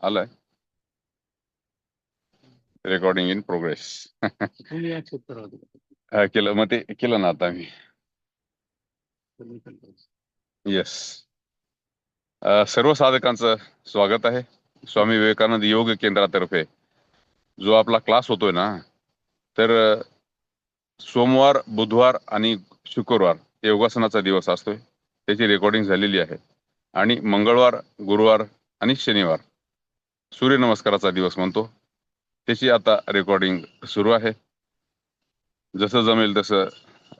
आलाय. Recording in progress. केलं मग ते केलं ना आता मी. येस. सर्व साधकांचं स्वागत आहे स्वामी विवेकानंद योग केंद्रातर्फे. जो आपला क्लास होतोय ना, तर सोमवार, बुधवार आणि शुक्रवार योगासनाचा दिवस असतोय. त्याची रेकॉर्डिंग झालेली आहे. आणि मंगळवार, गुरुवार आणि शनिवार सूर्यनमस्काराचा दिवस म्हणतो, त्याची आता रेकॉर्डिंग सुरू आहे. जसं जमेल तसं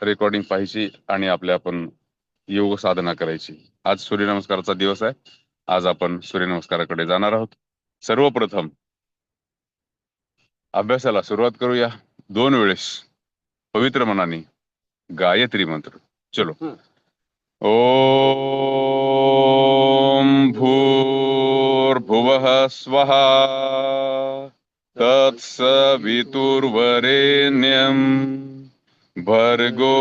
रेकॉर्डिंग पाहायची आणि आपण योग साधना करायची. आज सूर्यनमस्काराचा दिवस आहे. आज आपण सूर्यनमस्काराकडे जाणार आहोत. सर्वप्रथम अभ्यासाला सुरुवात करूया. 2 वेळेस पवित्र मनाने गायत्री मंत्र. चलो. ओम भूर्भुवः स्वः तत्सवितुर्वरेण्यं भर्गो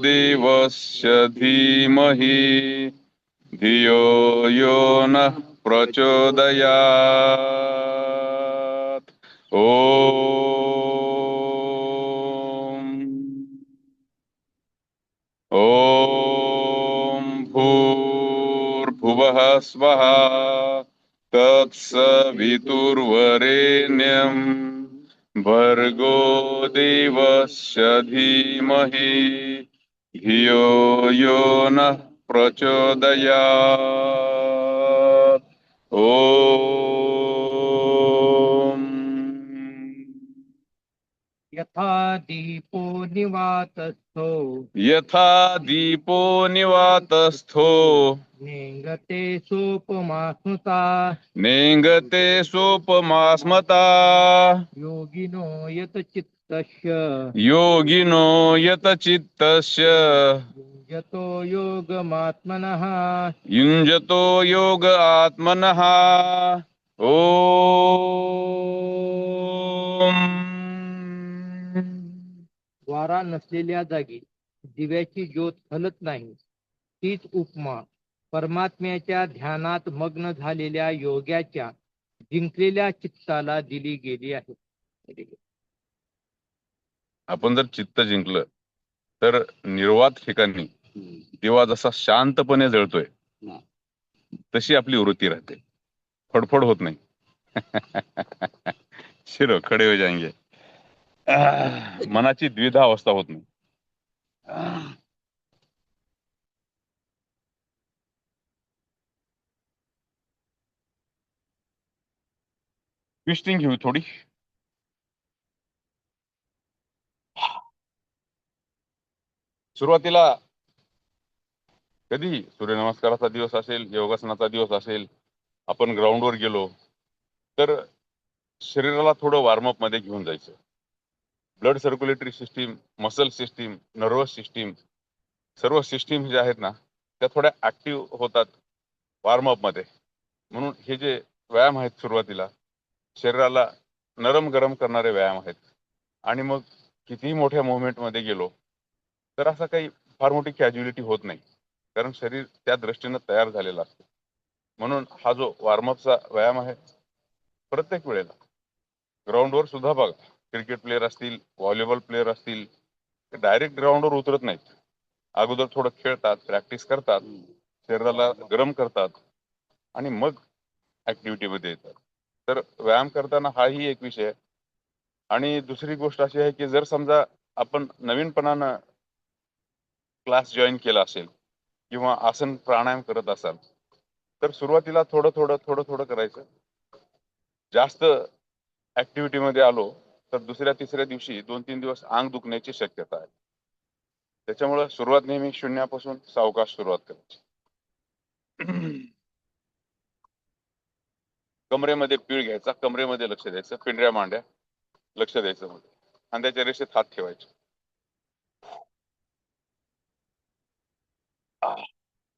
देवस्य धीमहि धियो यो नः प्रचोदयात्. ओम भूर्भुवः स्वः तत्सवितुर्वरेण्यं भर्गो देवस्य धीमहि धियो यो नः प्रचोदयात्. ओम. यथा दीपो निवातस्थो नेंगते सोपमा स्मृता योगिनो यत चित्तस्य युञ्जतो योग आत्मनः. ओम. वारा नसलेल्या जागी दिव्याची ज्योत हलत नाही, तीच उपमा परमात्म्याच्या ध्यानात मग्न झालेल्या योग्याच्या जिंकलेल्या चित्ताला दिली गेली आहे. आपण जर चित्त जिंकलं तर निर्वात ठिकाणी दिवा जसा शांतपणे जळतोय तशी आपली वृत्ती राहते, फडफड होत नाही. शिरो खडे हो जाएंगे. मनाची द्विधा अवस्था होत नाही. ट्विस्टिंग घेऊ थोडी. सुरुवातीला कधी सूर्यनमस्काराचा दिवस असेल, योगासनाचा दिवस असेल, आपण ग्राउंडवर गेलो तर शरीराला थोडं वॉर्मअप मध्ये घेऊन जायचं. Blood circulatory system, muscle system, nervous system, सर्व सिस्टीम जे आहेत ना त्या थोड्या ऍक्टिव्ह होतात वॉर्मअप मध्ये. म्हणून हे जे व्यायाम आहेत सुरुवातीला शरीराला नरम गरम करणारे व्यायाम आहेत. आणि मग कितीही मोठ्या मुवमेंट मध्ये गेलो तर असं काही फार मोठी कॅज्युअलिटी होत नाही, कारण शरीर त्या दृष्टीनं तयार झालेलं असतं. म्हणून हा जो वॉर्मअपचा व्यायाम आहे प्रत्येक वेळेला ग्राउंडवर सुद्धा बघा, क्रिकेट प्लेअर असतील, व्हॉलीबॉल प्लेअर असतील, ते डायरेक्ट ग्राउंडवर उतरत नाहीत. अगोदर थोडं खेळतात, प्रॅक्टिस करतात, शरीराला गरम करतात आणि मग ऍक्टिव्हिटी मध्ये येतात. तर व्यायाम करताना हाही एक विषय आहे. आणि दुसरी गोष्ट अशी आहे की जर समजा आपण नवीनपणानं क्लास जॉईन केला असेल किंवा आसन प्राणायाम करत असाल तर सुरुवातीला थोडं थोडं करायचं. जास्त ऍक्टिव्हिटी मध्ये आलो तर दुसऱ्या तिसऱ्या दिवशी 2-3 दिवस अंग दुखण्याची शक्यता आहे. त्याच्यामुळे सुरुवात नेहमी शून्यापासून सावकाश सुरुवात करायची. कमरेमध्ये पीळ घ्यायचा, कमरेमध्ये लक्ष द्यायचं, पिंढऱ्या मांड्या लक्ष द्यायचं मध्ये, खांद्याच्या रेषेत हात ठेवायचे.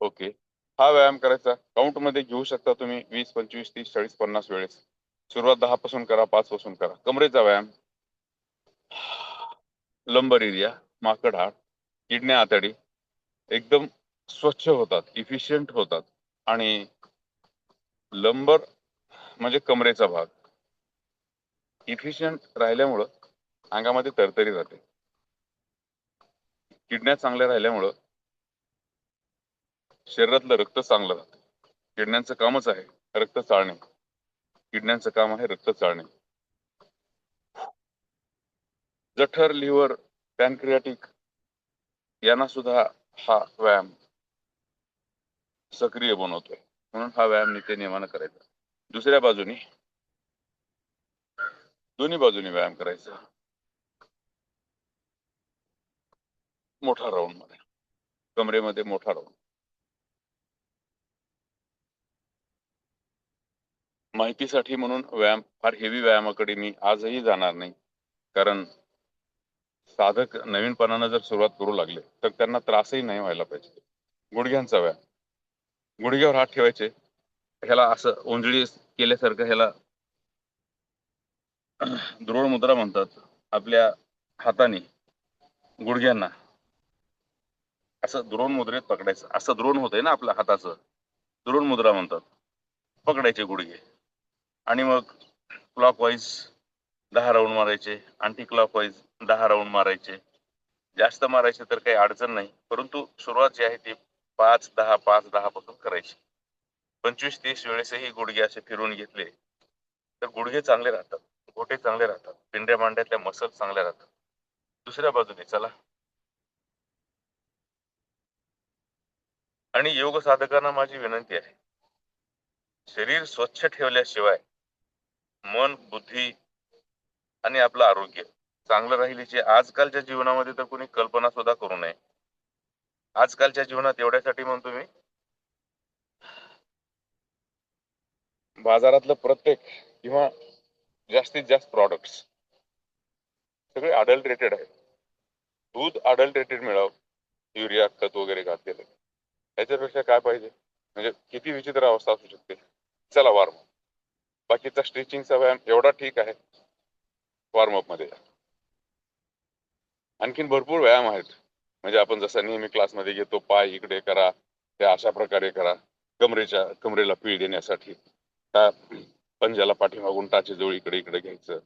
ओके. हा व्यायाम करायचा काउंट मध्ये घेऊ शकता तुम्ही 20, 25, 30, 40, 50 वेळेस. सुरुवात 10 पासून करा, 5 पासून करा. कमरेचा व्यायाम. लंबर एरिया, माकड हाड, किडन्या आतडी एकदम स्वच्छ होतात, इफिशियंट होतात. आणि लंबर म्हणजे कमरेचा भाग इफिशियंट राहिल्यामुळं अंगामध्ये तरतरी राहते. किडन्या चांगल्या राहिल्यामुळं शरीरातलं रक्त चांगलं राहतं. किडन्यांचं कामच आहे रक्त चाळणे. किडन्यांचं काम आहे रक्त चाळणे. जठर, लिव्हर, पॅनक्रियाटिक यांना सुद्धा हा व्यायाम सक्रिय बनवतोय. म्हणून हा व्यायाम नित्य नियमानं करायचा. दुसऱ्या बाजूनी दोन्ही बाजूनी व्यायाम करायचा. मोठा राऊंड मध्ये कमरेमध्ये मोठा राऊंड. माहितीसाठी म्हणून व्यायाम फार हेवी व्यायामाकडे मी आजही जाणार नाही. कारण साधक नवीनपणानं जर सुरुवात करू लागले तर त्यांना त्रासही नाही व्हायला पाहिजे. गुडघ्यांचा व्यायाम. गुडघ्यावर हात ठेवायचे. ह्याला असं ओंजळी केल्यासारखं ह्याला द्रोण मुद्रा म्हणतात. आपल्या हाताने गुडघ्यांना असं द्रोण मुद्रेत पकडायचं. असं द्रोण होतंय ना आपल्या हाताचं, द्रोण मुद्रा म्हणतात. पकडायचे गुडघे आणि मग क्लॉकवाईज 10 राऊंड मारायचे, अँटी क्लॉकवाईज 10 राऊंड मारायचे. जास्त मारायचे तर काही अडचण नाही, परंतु सुरुवात जी आहे ती 5-10 5-10 पासून करायची. 25-30 वेळेसही गुडघे असे फिरवून घेतले तर गुडघे चांगले राहतात, घोटे चांगले राहतात, पिंड्या मांड्यातल्या मसल चांगल्या राहतात. दुसऱ्या बाजूने चला. आणि योग साधकांना माझी विनंती आहे, शरीर स्वच्छ ठेवल्याशिवाय मन, बुद्धी आणि आपलं आरोग्य चांगलं राहील याची आजकालच्या जीवनामध्ये तर कोणी कल्पना सुद्धा करू नये. आजकालच्या जीवनात एवढ्यासाठी म्हणतो मी, बाजारातलं प्रत्येक किंवा जास्तीत जास्त प्रॉडक्ट्स सगळे अडल्ट्रेटेड आहेत. दूध अडल्ट्रेटेड मिळावं, युरिया खत वगैरे घातलेलं. याच्यापेक्षा काय पाहिजे? म्हणजे किती विचित्र अवस्था असू शकते. चला वॉर्मअप. बाकीचा स्ट्रेचिंगचा व्यायाम एवढा ठीक आहे वॉर्मअप मध्ये. आणखीन भरपूर व्यायाम आहेत. म्हणजे आपण जसं नेहमी क्लासमध्ये घेतो, पाय इकडे करा, ते अशा प्रकारे करा. कमरेला पीळ देण्यासाठी पंजाला पाठीमागून टाचे जवळ इकडे इकडे घ्यायचं.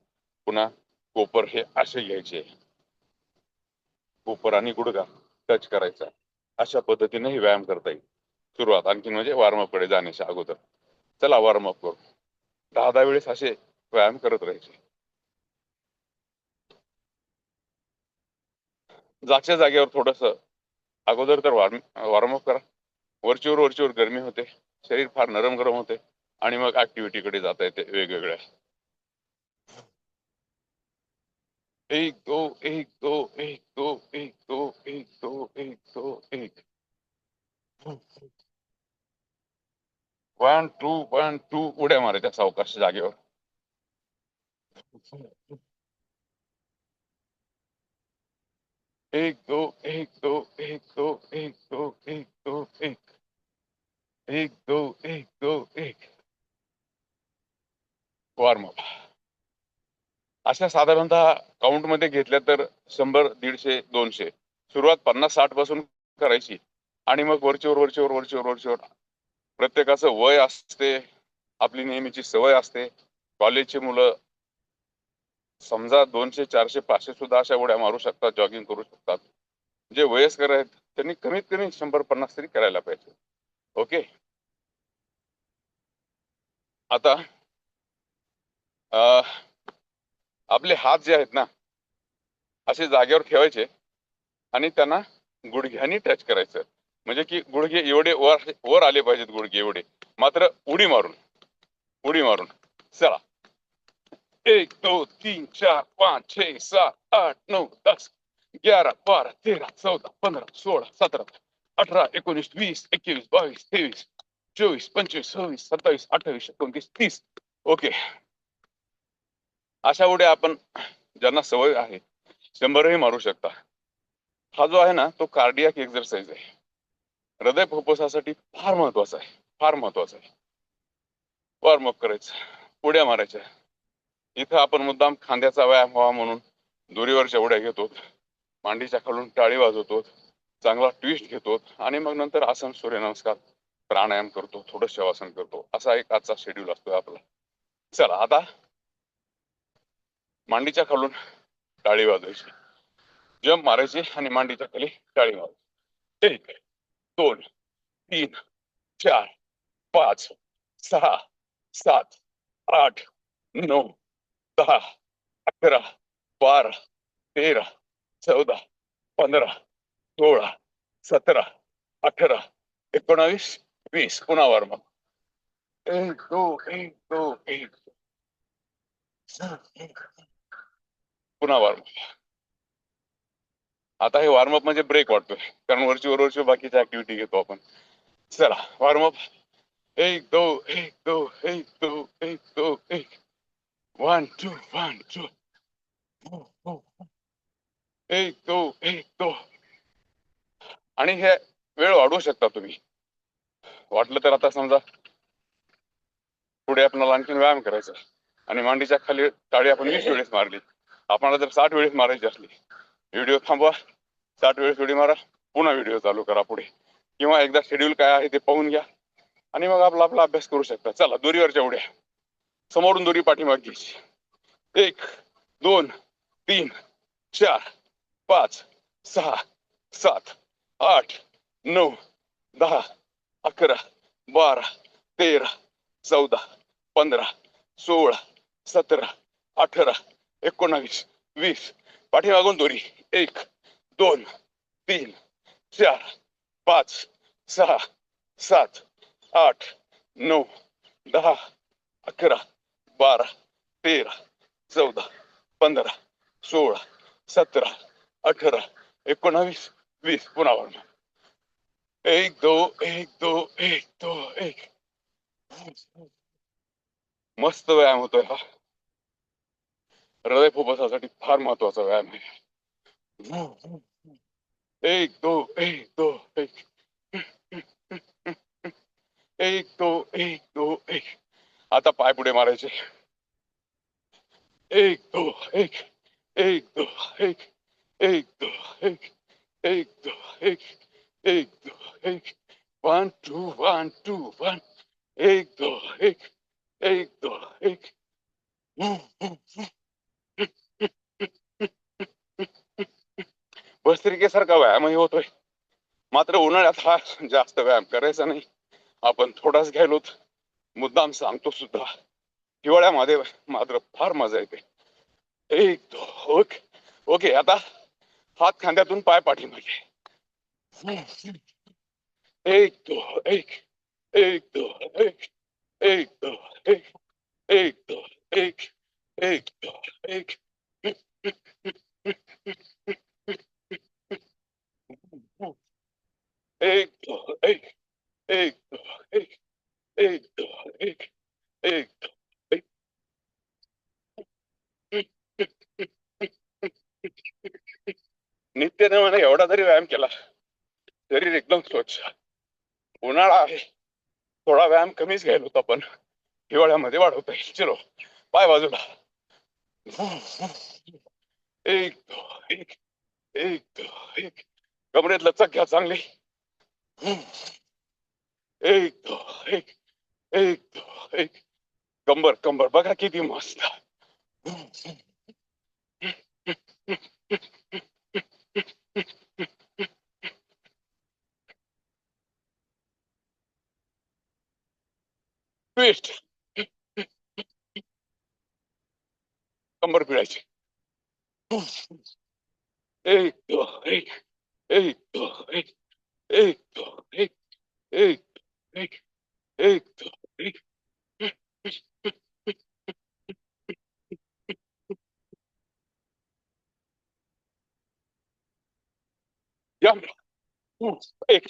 पुन्हा कोपर हे असे घ्यायचे, कोपर आणि गुडघा टच करायचा. अशा पद्धतीने व्यायाम करता येईल. सुरुवात आणखी म्हणजे वॉर्मअप कडे जाण्याच्या अगोदर. चला वॉर्मअप करू. 10-10 वेळेस असे व्यायाम करत राहायचे. जागच्या जागेवर थोडस अगोदर तर वॉर्मअप करा. वरचीवर गरमी होते, शरीर फार नरम गरम होते आणि मग ऍक्टिव्हिटीकडे जाता येते वेगवेगळ्या. 1-2 1-2 1-2 1-2 1-2 1. 1-2 उड्या मारायच्या सावकाश जागेवर. 1-2 1-2 1-2 1-2 1. 1-2 1-2 1. वॉर्मअप. अशा साधारणतः काउंट मध्ये घेतल्या तर 100 150 200. सुरुवात 50-60 पासून करायची आणि मग वरचीवर. प्रत्येकाचं वय असते, आपली नेहमीची सवय असते. कॉलेजची मुलं समजा 200 400 500 सुद्धा अशा उड्या मारू शकतात, जॉगिंग करू शकतात. जे वयस्कर आहेत त्यांनी कमीत कमी 100-50 तरी करायला पाहिजे. ओके. आता आपले हात जे आहेत ना असे जागेवर ठेवायचे आणि त्यांना गुडघ्यानी टच करायचं. म्हणजे की गुडघे एवढे वर आले पाहिजेत, गुडघे एवढे. मात्र उडी मारून चला. 1-2-3-4-5-6-7-8-9-10-11-12-13-14-15-16-17-18-19-20-21-22-23-24-25-26-27-28-29-30. ओके. अशा उड्या आपण ज्यांना सवय आहे 100ही मारू शकता. हा जो आहे ना तो कार्डियाक एक्सरसाइज आहे. हृदय फुफ्फुसासाठी फार महत्वाचा आहे. वॉर्मअप करायचं, उड्या मारायच्या. इथं आपण मुद्दाम खांद्याचा व्यायाम व्हावा म्हणून दोरीवरच्या उड्या घेतो, मांडीच्या खालून टाळी वाजवतो, चांगला ट्विस्ट घेतो आणि मग नंतर आसन, सूर्यनमस्कार, प्राणायाम करतो, थोडं शवासन करतो. असा एक आजचा शेड्यूल असतो आपला. चला आता मांडीच्या खालून टाळी वाजवायची, जंप मारायची आणि मांडीच्या खाली टाळी मारायची. 1 2 3 4 5 6 7 8 9 10 11 12 13 14 15 16 17 18 19 20. पुन्हा वार्म. 1 2 1 2 1. पुन्हा वार्म. आता हे वॉर्मअप म्हणजे ब्रेक वाटतोय, कारण वरची बाकीच्या ऍक्टिव्हिटी घेतो आपण. चला वॉर्मअप. 1 2 1 2 1 2 1 2 1. 1 2 1 2 1 2 1 2. आणि हे वेळ वाढवू शकता तुम्ही वाटलं तर. आता समजा पुढे आपल्याला आणखी व्यायाम करायचा आणि मांडीच्या खाली टाळी आपण 20 वेळेस मारली, आपल्याला जर 60 वेळेस मारायची असली, व्हिडिओ थांबवा, 60 वेळेस उडी मारा, पुन्हा व्हिडिओ चालू करा पुढे, किंवा एकदा शेड्यूल काय आहे ते पाहून घ्या आणि मग आपला अभ्यास करू शकता. चला दोरीवरच्या उड्या. समोरून दोरी पाठीमागे घ्यायची. 1 2 3 4 5 6 7 8 9 10 11 12 13 14 15 16 17 18 19 20. पाठीमागून दोरी. 1 2 3 4 5 6 7 8 9 10 11 12 13 14 15 16 17 18 19 20. पुन्हा वर्ण. 1 2 1 2 1 2 1. मस्त व्यायाम होतोय हा. हृदय फुफ्फुसासाठी फार महत्वाचा व्यायाम आहे. 1 2 1 2 1. 1 2 1 2 1. आता पाय पुढे मारायचे. 1 2 1 1 2 1 1 2 1 1 2 1 1 2 1. 1 2 1 2 1. 1 2 1 1 2 1. भस्त्रिकेसारखा व्यायामही होतोय, मात्र उन्हाळ्यात हा जास्त व्यायाम करायचा नाही. आपण थोडाच घ्यायलोत, मुद्दाम सांगतो सुद्धा. हिवाळ्यामध्ये मात्र फार मजा येते. 1 2 ओके ओके. आता हात खांद्यातून पाय पाठीमागे. 1 2 1 1 2 1 1 2 1 1 2 1 1 2 1. 1 2 1 1 2 1 1 2 1 1 2 1. नित्यनेमाने एवढा जरी व्यायाम केला, शरीर एकदम स्वच्छ. उन्हाळा आहे, थोडा व्यायाम कमीच घ्यायला होता, पण हिवाळ्यामध्ये वाढवता येईल. चलो पाय बाजूला. 1 2 1 1 2 1. कमरेत लचक घ्या चांगली. 1 2 1 1 2 1. कंबर कंबर बघा किती मस्त. ट्विस्ट. कंबर पिळायची. 1 2 1 1 2 1 1 2 1 1 2 1 1 2 1. जंप. 1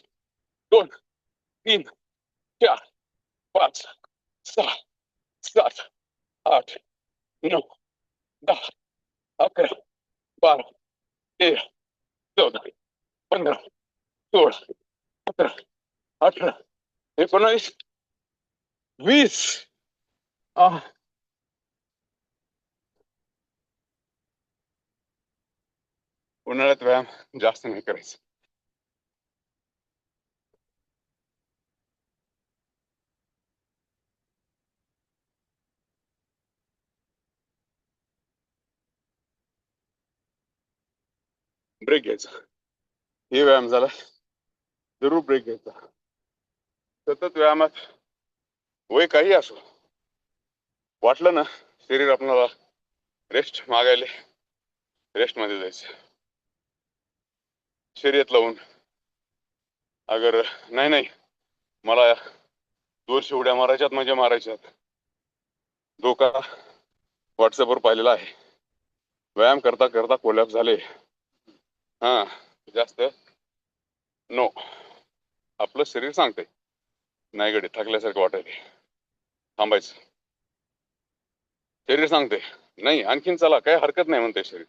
2 3 4 5 6 7 8 9 10 11 12 13 14 15 16 17 18 19 20. उन्हाळ्यात व्यायाम जास्त नाही करायचं. ब्रेक घ्यायचा. हे व्यायाम झाला, जरूर ब्रेक घ्यायचा. सतत व्यायामात वय काही असो, वाटलं ना शरीर आपल्याला रेस्ट मागायले, रेस्ट मध्ये जायचं. शर्यत लावून अगर नाही नाही मला 200 उड्या मारायच्यात, म्हणजे मारायच्यात. धोका व्हॉट्सअपवर पाहिलेला आहे. व्यायाम करता करता कोलॅप्स झाले. हा, जास्त नो. आपलं शरीर सांगते नाही गडे, थकल्यासारखं वाटायले, थांबायचं. शरीर सांगते नाही आणखीन चला, काही हरकत नाही म्हणते शरीर.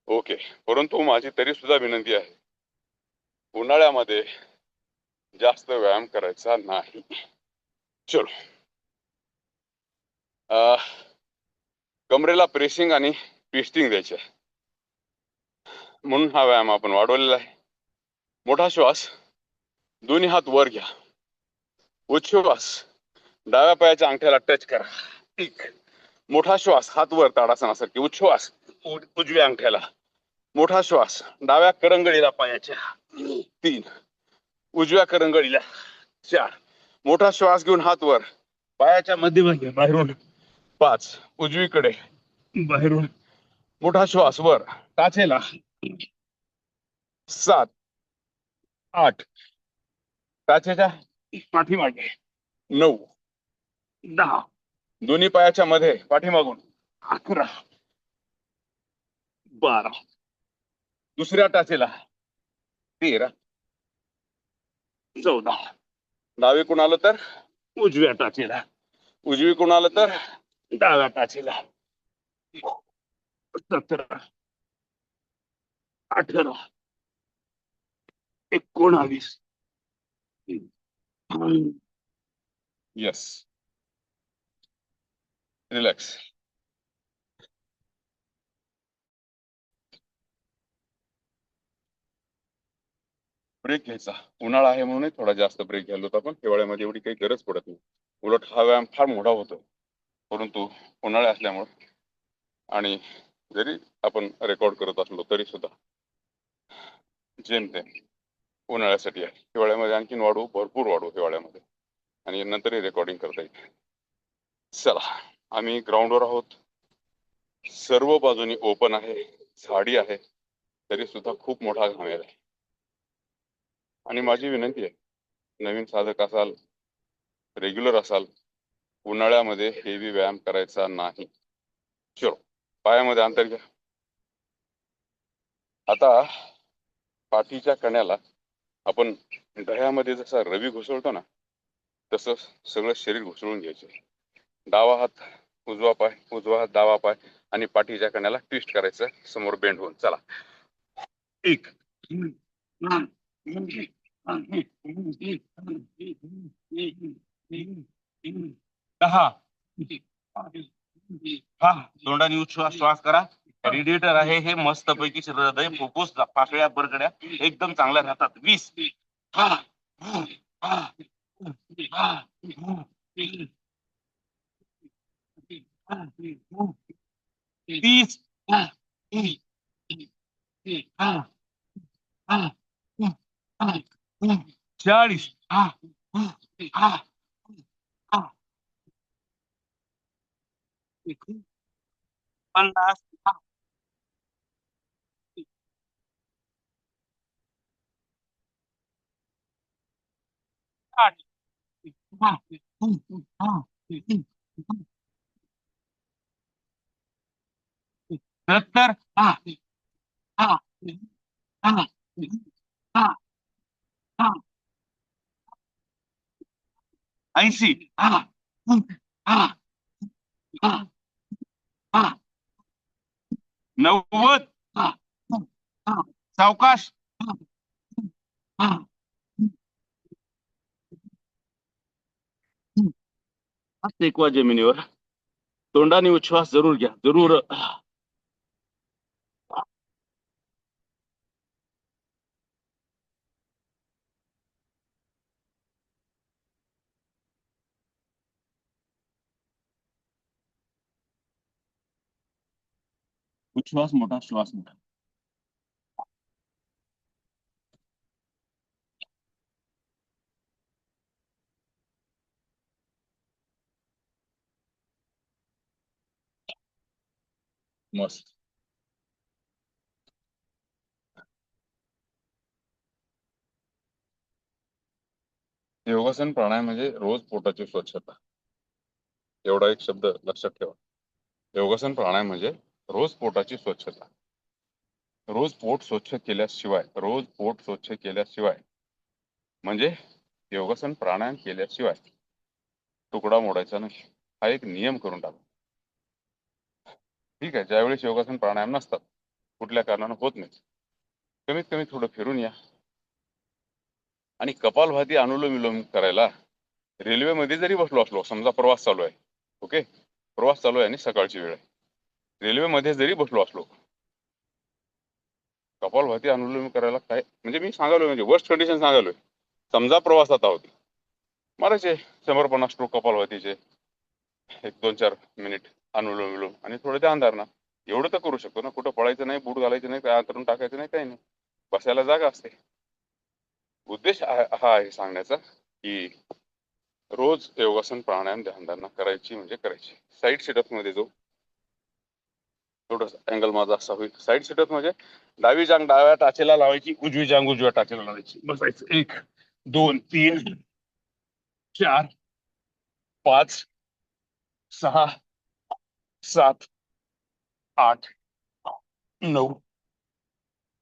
ओके, परंतु माझी तरी सुद्धा विनंती आहे, उन्हाळ्यामध्ये जास्त व्यायाम करायचा नाही. चलो. कमरेला प्रेसिंग आणि ट्विस्टिंग द्यायचे, म्हणून हा व्यायाम आपण वाढवलेला आहे. मोठा श्वास, दोन्ही हात वर घ्या. उच्छ्वास, डाव्या पायाच्या अंगठ्याला टच करा. एक मोठा श्वास, हात वर ताडासनासारखी. उच्छ्वास उजव्या अंगठ्याला. मोठा श्वास डाव्या करंगळीला पायाच्या. 3 उजव्या करंगळीला. 4 मोठा श्वास घेऊन हात वर पायाच्या मध्यभागी बाहेरून. 5 उजवीकडे बाहेरून मोठा श्वास वर टाचेला. 7 8 टाचेच्या पाठीमागे. 9 10 दोन्ही पायाच्या मध्ये पाठीमागून. 11 12 दुसऱ्या टाचेला. 13 14 डावीकडून आलं तर उजव्या टाचेला, उजवीकडून आलं तर डाव्या टाचेला. 17 18 19 यस, रिलॅक्स. ब्रेक घ्यायचा. उन्हाळा आहे म्हणून थोडा जास्त ब्रेक घ्यायला होता, पण हिवाळ्यामध्ये एवढी काही गरज पडत नाही. उलट हा व्यायाम फार मोठा होतो, परंतु उन्हाळा असल्यामुळे आणि जरी आपण रेकॉर्ड करत असलो तरी सुद्धा जेमतेम उन्हाळ्यासाठी आहे. हिवाळ्यामध्ये आणखीन वाढवू, भरपूर वाढवू हिवाळ्यामध्ये, आणि नंतरही रेकॉर्डिंग करता येईल. चला, आम्ही ग्राउंडवर आहोत. सर्व बाजूनी ओपन आहे, झाडी आहे, तरी सुद्धा खूप मोठा घामेल आहे. आणि माझी विनंती आहे, नवीन साधक असाल, रेग्युलर असाल, उन्हाळ्यामध्ये हेवी व्यायाम करायचा नाही. चलो, पायामध्ये अंतर घ्या. आता पाठीच्या कण्याला आपण दह्यामध्ये जसा रवी घुसळतो ना, तसं सगळं शरीर घुसळून घ्यायचं. डावा हात उजवा पाय, उजवा हात डावा पाय, आणि पाठीच्या कण्याला ट्विस्ट करायचं समोर बेंड होऊन. चला. 1 10 हा, तोंडाने उच्छ्वास श्वास करा. रेडिएटर आहे हे मस्तपैकी हृदय, फुफ्फुस, पाकळ्या, बरगड्या एकदम चांगल्या राहतात. 20 30 40 50 70 80 90 सावकाश. 1 जमिनीवर. तोंडाने उच्छ्वास जरूर घ्या, जरूर. उच्छ्वास मोठा, श्वास मोठा. मस्त. योगासन प्राणायाम म्हणजे रोज पोटाची स्वच्छता. एवढा एक शब्द लक्षात ठेवा. योगासन प्राणायाम म्हणजे रोज पोटाची स्वच्छता. रोज पोट स्वच्छ केल्याशिवाय म्हणजे योगासन प्राणायाम केल्याशिवाय तुकडा मोडायचा नाही, हा एक नियम करून टाका. ठीक आहे, ज्यावेळेस योगासन प्राणायाम नसतात, कुठल्या कारणानं होत नाही, कमीत कमी थोडं फिरून या. आणि कपालभाती अनुलोम विलोम करायला रेल्वेमध्ये जरी बसलो असलो, समजा प्रवास चालू आहे, ओके, प्रवास चालू आहे आणि सकाळची वेळ आहे, रेल्वेमध्ये जरी बसलो असलो, कपालभाती अनुलोम करायला काय म्हणजे मी सांगालोय, म्हणजे वर्स्ट कंडिशन सांगालोय. समजा प्रवासात आहोत, मारायचे 100-50 स्ट्रोक कपालभातीचे, 1-2-4 मिनिट अनुलोम विलोम आणि थोडं ध्यान धारणा. एवढं तर करू शकतो ना. कुठं पळायचं नाही, बूट घालायचं नाही, काय अंतरून टाकायचं नाही, काही नाही, बसायला जागा असते. उद्देश हा आहे सांगण्याचा की रोज योगासन प्राणायाम ध्यानधारणा करायची म्हणजे करायची. साईड सेटअप मध्ये जो थोडस अँगल माझा असा होईल. साईड सेटअप म्हणजे डावी जांग डाव्या टाचेला लावायची, उजवी जांग उजव्या टाचेला लावायची, बसायचं. 1 2 3 4 5 6 7 8 9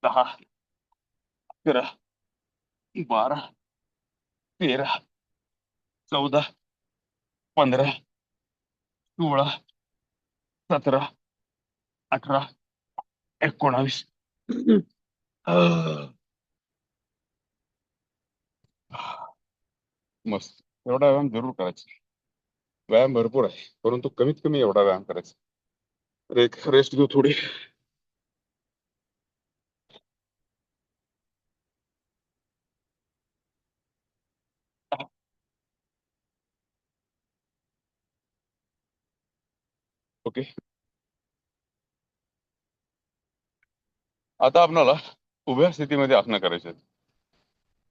10 11 12 13 14 15 16 17 18 19. मस्त. एवढा व्यायाम जरूर करायचा. व्यायाम भरपूर आहे, परंतु कमीत कमी एवढा व्यायाम करायचा. एक रेस्ट घेऊ थोडी. ओके, आता आपल्याला उभ्या स्थितीमध्ये आसनं करायचे आहेत.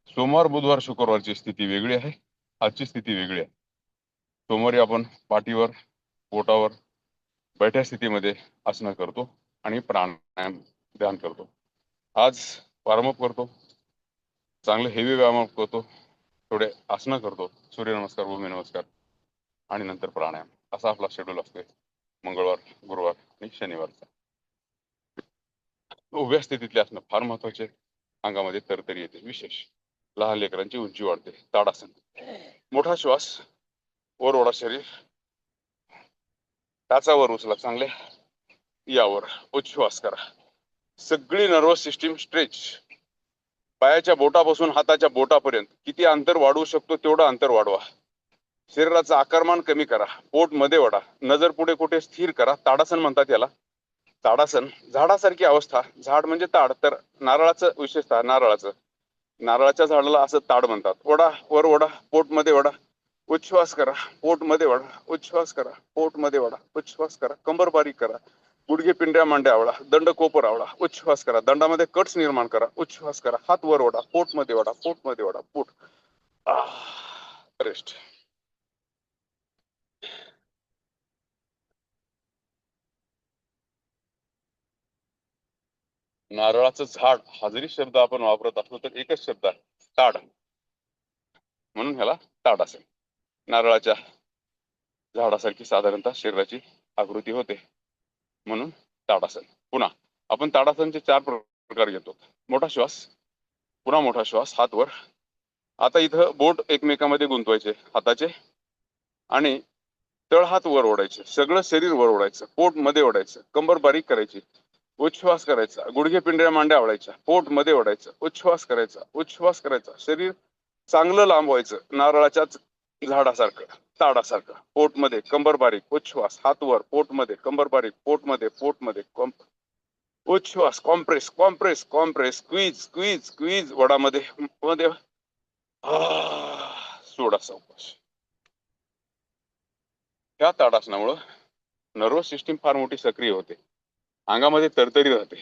सोमवार बुधवार शुक्रवारची स्थिती वेगळी आहे, आजची स्थिती वेगळी आहे. सोमवारी आपण पाठीवर पोटावर बैठ्या स्थितीमध्ये आसनं करतो आणि प्राणायाम ध्यान करतो. आज वॉर्मअप करतो, चांगले हेवी व्यायाम करतो, थोडे आसनं करतो, सूर्यनमस्कार भूमी नमस्कार आणि नंतर प्राणायाम. असा आपला शेड्यूल असतोय मंगळवार गुरुवार आणि शनिवारचा. उभ्या स्थितीतले आसनं फार महत्वाचे. अंगामध्ये तरतरी येते, विशेष लहान लेकरांची उंची वाढते. ताडासन. मोठा श्वास वर ओढा, शरीर टाचावर उचला, चांगले यावर उच्छ्वास करा. सगळी नर्वस सिस्टीम स्ट्रेच. पायाच्या बोटापासून हाताच्या बोटापर्यंत किती अंतर वाढवू शकतो तेवढं अंतर वाढवा. शरीराचं आकारमान कमी करा, पोट मध्ये वाढा, नजर पुढे कुठे स्थिर करा. ताडासन म्हणतात याला. ताडासन झाडासारखी अवस्था. झाड म्हणजे ताड, तर नारळाचं विशेषतः नारळाच्या झाडाला असं ताड म्हणतात. ओढा, वर ओढा, पोट मध्ये ओढा, उच्छ्वास करा, पोट मध्ये वाढा, उच्छ्वास करा, पोट मध्ये वाढा, उच्छ्वास करा. कंबर बारीक करा, गुडघे पिंड्या मांड्या आवळा, दंड कोपर आवळा, उच्छ्वास करा. दंडामध्ये कट्स निर्माण करा, उच्छ्वास करा. हात वर ओढा, पोट मध्ये वाढा, पोट मध्ये वाढा, पोट. रेस्ट. नारळाचं झाड हा जरी शब्द आपण वापरत असलो तर एकच शब्द आहे, ताड. म्हणून ह्याला ताड असेल. नारळाच्या झाडासारखी साधारणतः शरीराची आकृती होते, म्हणून ताडासन. पुन्हा आपण ताडासनचे 4 प्रकार घेतो. मोठा श्वास, पुन्हा मोठा श्वास, हात वर. आता इथं बोट एकमेकांमध्ये गुंतवायचे हाताचे आणि तळ हात वर ओढायचे, सगळं शरीर वर ओढायचं, पोट मध्ये ओढायचं, कंबर बारीक करायची, उच्छ्वास करायचा. गुडघे पिंढऱ्या मांड्या आवळायच्या, पोट मध्ये ओढायचं, उच्छ्वास करायचा, उच्छ्वास करायचा. शरीर चांगलं लांब व्हायचं, नारळाच्याच झाडासारखं, ताडासारखं. पोट मध्ये, कंबर बारीक, उच्छ्वास, हात वर, पोट मध्ये, कंबर बारीक, पोट मध्ये, उच्छ्वास, compress compress compress, squeeze squeeze squeeze. वडामध्ये मध्ये सोडा सावकाश. त्या ताडासनामुळं नर्वस सिस्टीम फार मोठी सक्रिय होते, अंगामध्ये तरतरी राहते,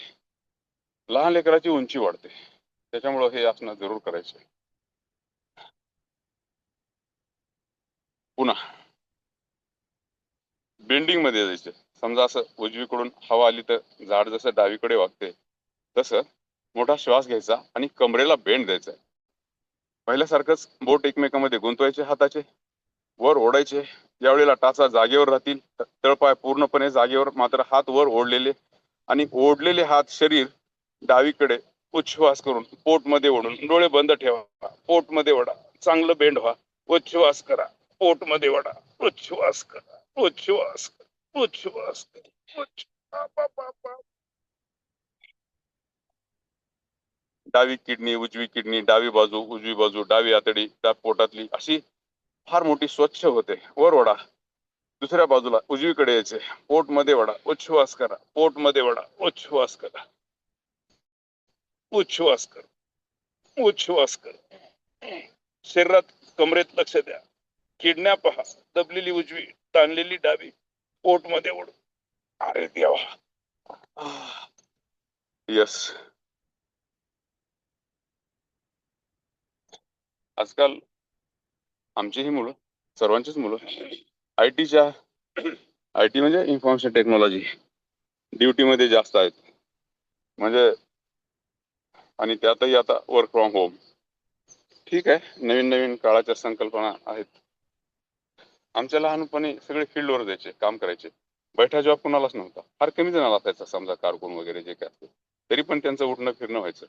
लहान लेकराची उंची वाढते. त्याच्यामुळं हे आसनं जरूर करायचे. पुन्हा बेंडिंग मध्ये जायचं, समजा असं उजवीकडून हवा आली तर झाड जसं डावीकडे वागते तसं मोठा श्वास घ्यायचा आणि कमरेला बेंड द्यायचा. पहिल्यासारखंच बोट एकमेकांमध्ये गुंतवायचे, हाताचे वर ओढायचे. ज्यावेळेला टाचा जागेवर राहतील, तळपाय पूर्णपणे जागेवर, मात्र हात वर ओढलेले आणि ओढलेले हात शरीर डावीकडे उच्छ्वास करून पोट मध्ये ओढून डोळे बंद ठेवा. पोट मध्ये ओढा, चांगलं बेंड व्हा, उच्छ्वास करा, पोट मध्ये ओढा, उच्छ्वास करा, उच्छ्वास करा, उच्छ्वास करा, डावी किडनी, उजवी किडनी, डावी बाजू, उजवी बाजू, डावी आतडी, पोटातली अशी फार मोठी स्वच्छ होते. वर ओढा, दुसऱ्या बाजूला उजवीकडे यायचे, पोट मध्ये वडा, उच्छ्वास करा, पोट मध्ये वडा, उच्छ्वास करा, उच्छ्वास करा, उच्छ्वास करा. शरीरात कमरेत लक्ष द्या. किडन्या पहा, दबलेली उजवी, ताणलेली डावी, पोट मध्ये ओढ. अरे देवा. यस. आजकाल आमची ही मुलं, सर्वांचीच मुलं आयटीच्या आयटी म्हणजे इन्फॉर्मेशन टेक्नॉलॉजी ड्युटी मध्ये जास्त आहेत. म्हणजे आणि त्यातही आता वर्क फ्रॉम होम. ठीक आहे, नवीन नवीन काळाच्या संकल्पना आहेत. आमच्या लहानपणी सगळे फील्डवर जायचे, काम करायचे. बैठा जॉब कोणालाच नव्हता, फार कमी जणांना असायचा, समजा कारकून वगैरे जे काय असते, तरी पण त्यांचं उठणं फिरणं व्हायचं.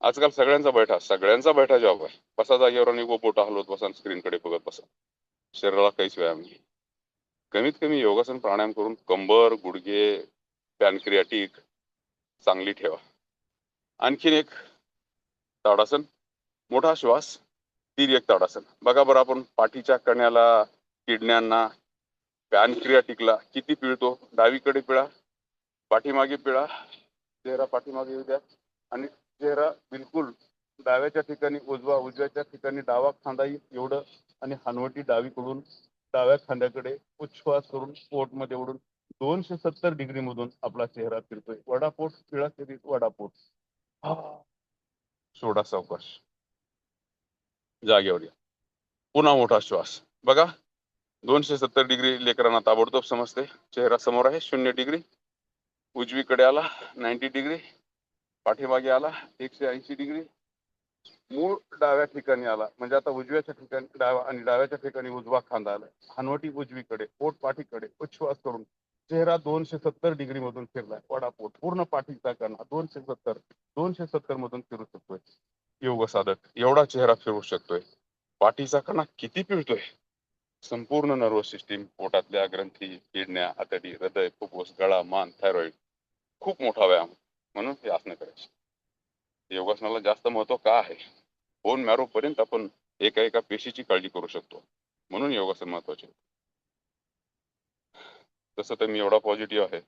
आजकाल सगळ्यांचा बैठा जॉब आहे. बसा जागेवर आणि बोटा हलवत बसा, स्क्रीनकडे बघत बसा. शरीराला काहीच व्यायाम नाही. कमीत कमी योगासन प्राणायाम करून कंबर, गुडघे, पॅनक्रियाटिक चांगली ठेवा. आणखीन एक ताडासन, मोठा श्वास, तिर्यक ताडासन. बघा बरं, आपण पाठीच्या कण्याला, किडण्यांना, पॅनक्रियाटिकला किती पिळतो. डावीकडे पिळा, पाठीमागे पिळा, चेहरा पाठीमागे येऊ द्या आणि चेहरा बिलकुल डाव्याच्या ठिकाणी उजवा, उजव्याच्या ठिकाणी डावा खांदा एवढं, आणि हनवटी डावीकडून डाव्या खांद्याकडे उच्छ्वास करून पोट मध्ये ओढून 270 डिग्री मधून आपला चेहरा फिरतोय. वडापोट, पिळा शरीर, वडापोट. सोडा सावकाश, जागेवर या. पुन्हा मोठा श्वास. बघा, 270 डिग्री लेकरांना ताबडतोब समजते. चेहरा समोर आहे, 0 डिग्री. उजवीकडे आला 90 डिग्री, पाठीमागे आला 180 डिग्री, मूळ डाव्या ठिकाणी आला, म्हणजे आता उजव्याच्या ठिकाणी डावा आणि डाव्याच्या ठिकाणी उजवा खांदा आला. हनवटी उजवीकडे, पोट पाठीकडे, उच्छ्वास करून चेहरा 270 डिग्री मधून फिरलाय. वडापोट, पूर्ण पाठीचा कणा 270 मधून फिरू शकतोय. योग साधक एवढा चेहरा फिरू शकतोय. पाठीचा कणा किती पिळतोय. संपूर्ण नर्वस सिस्टीम, पोटातल्या ग्रंथी, किडन्या, आतडी, हृदय, फुफ्फुस, गळा, मान, थायरॉइड. खूप मोठा व्यायाम, म्हणून हे आसनं करायचे. योगासनाला जास्त महत्व का आहे? बोन मॅरो पर्यंत आपण एका एका पेशीची काळजी करू शकतो, म्हणून योगासन महत्वाचे. तसं तर मी एवढा पॉझिटिव्ह आहे,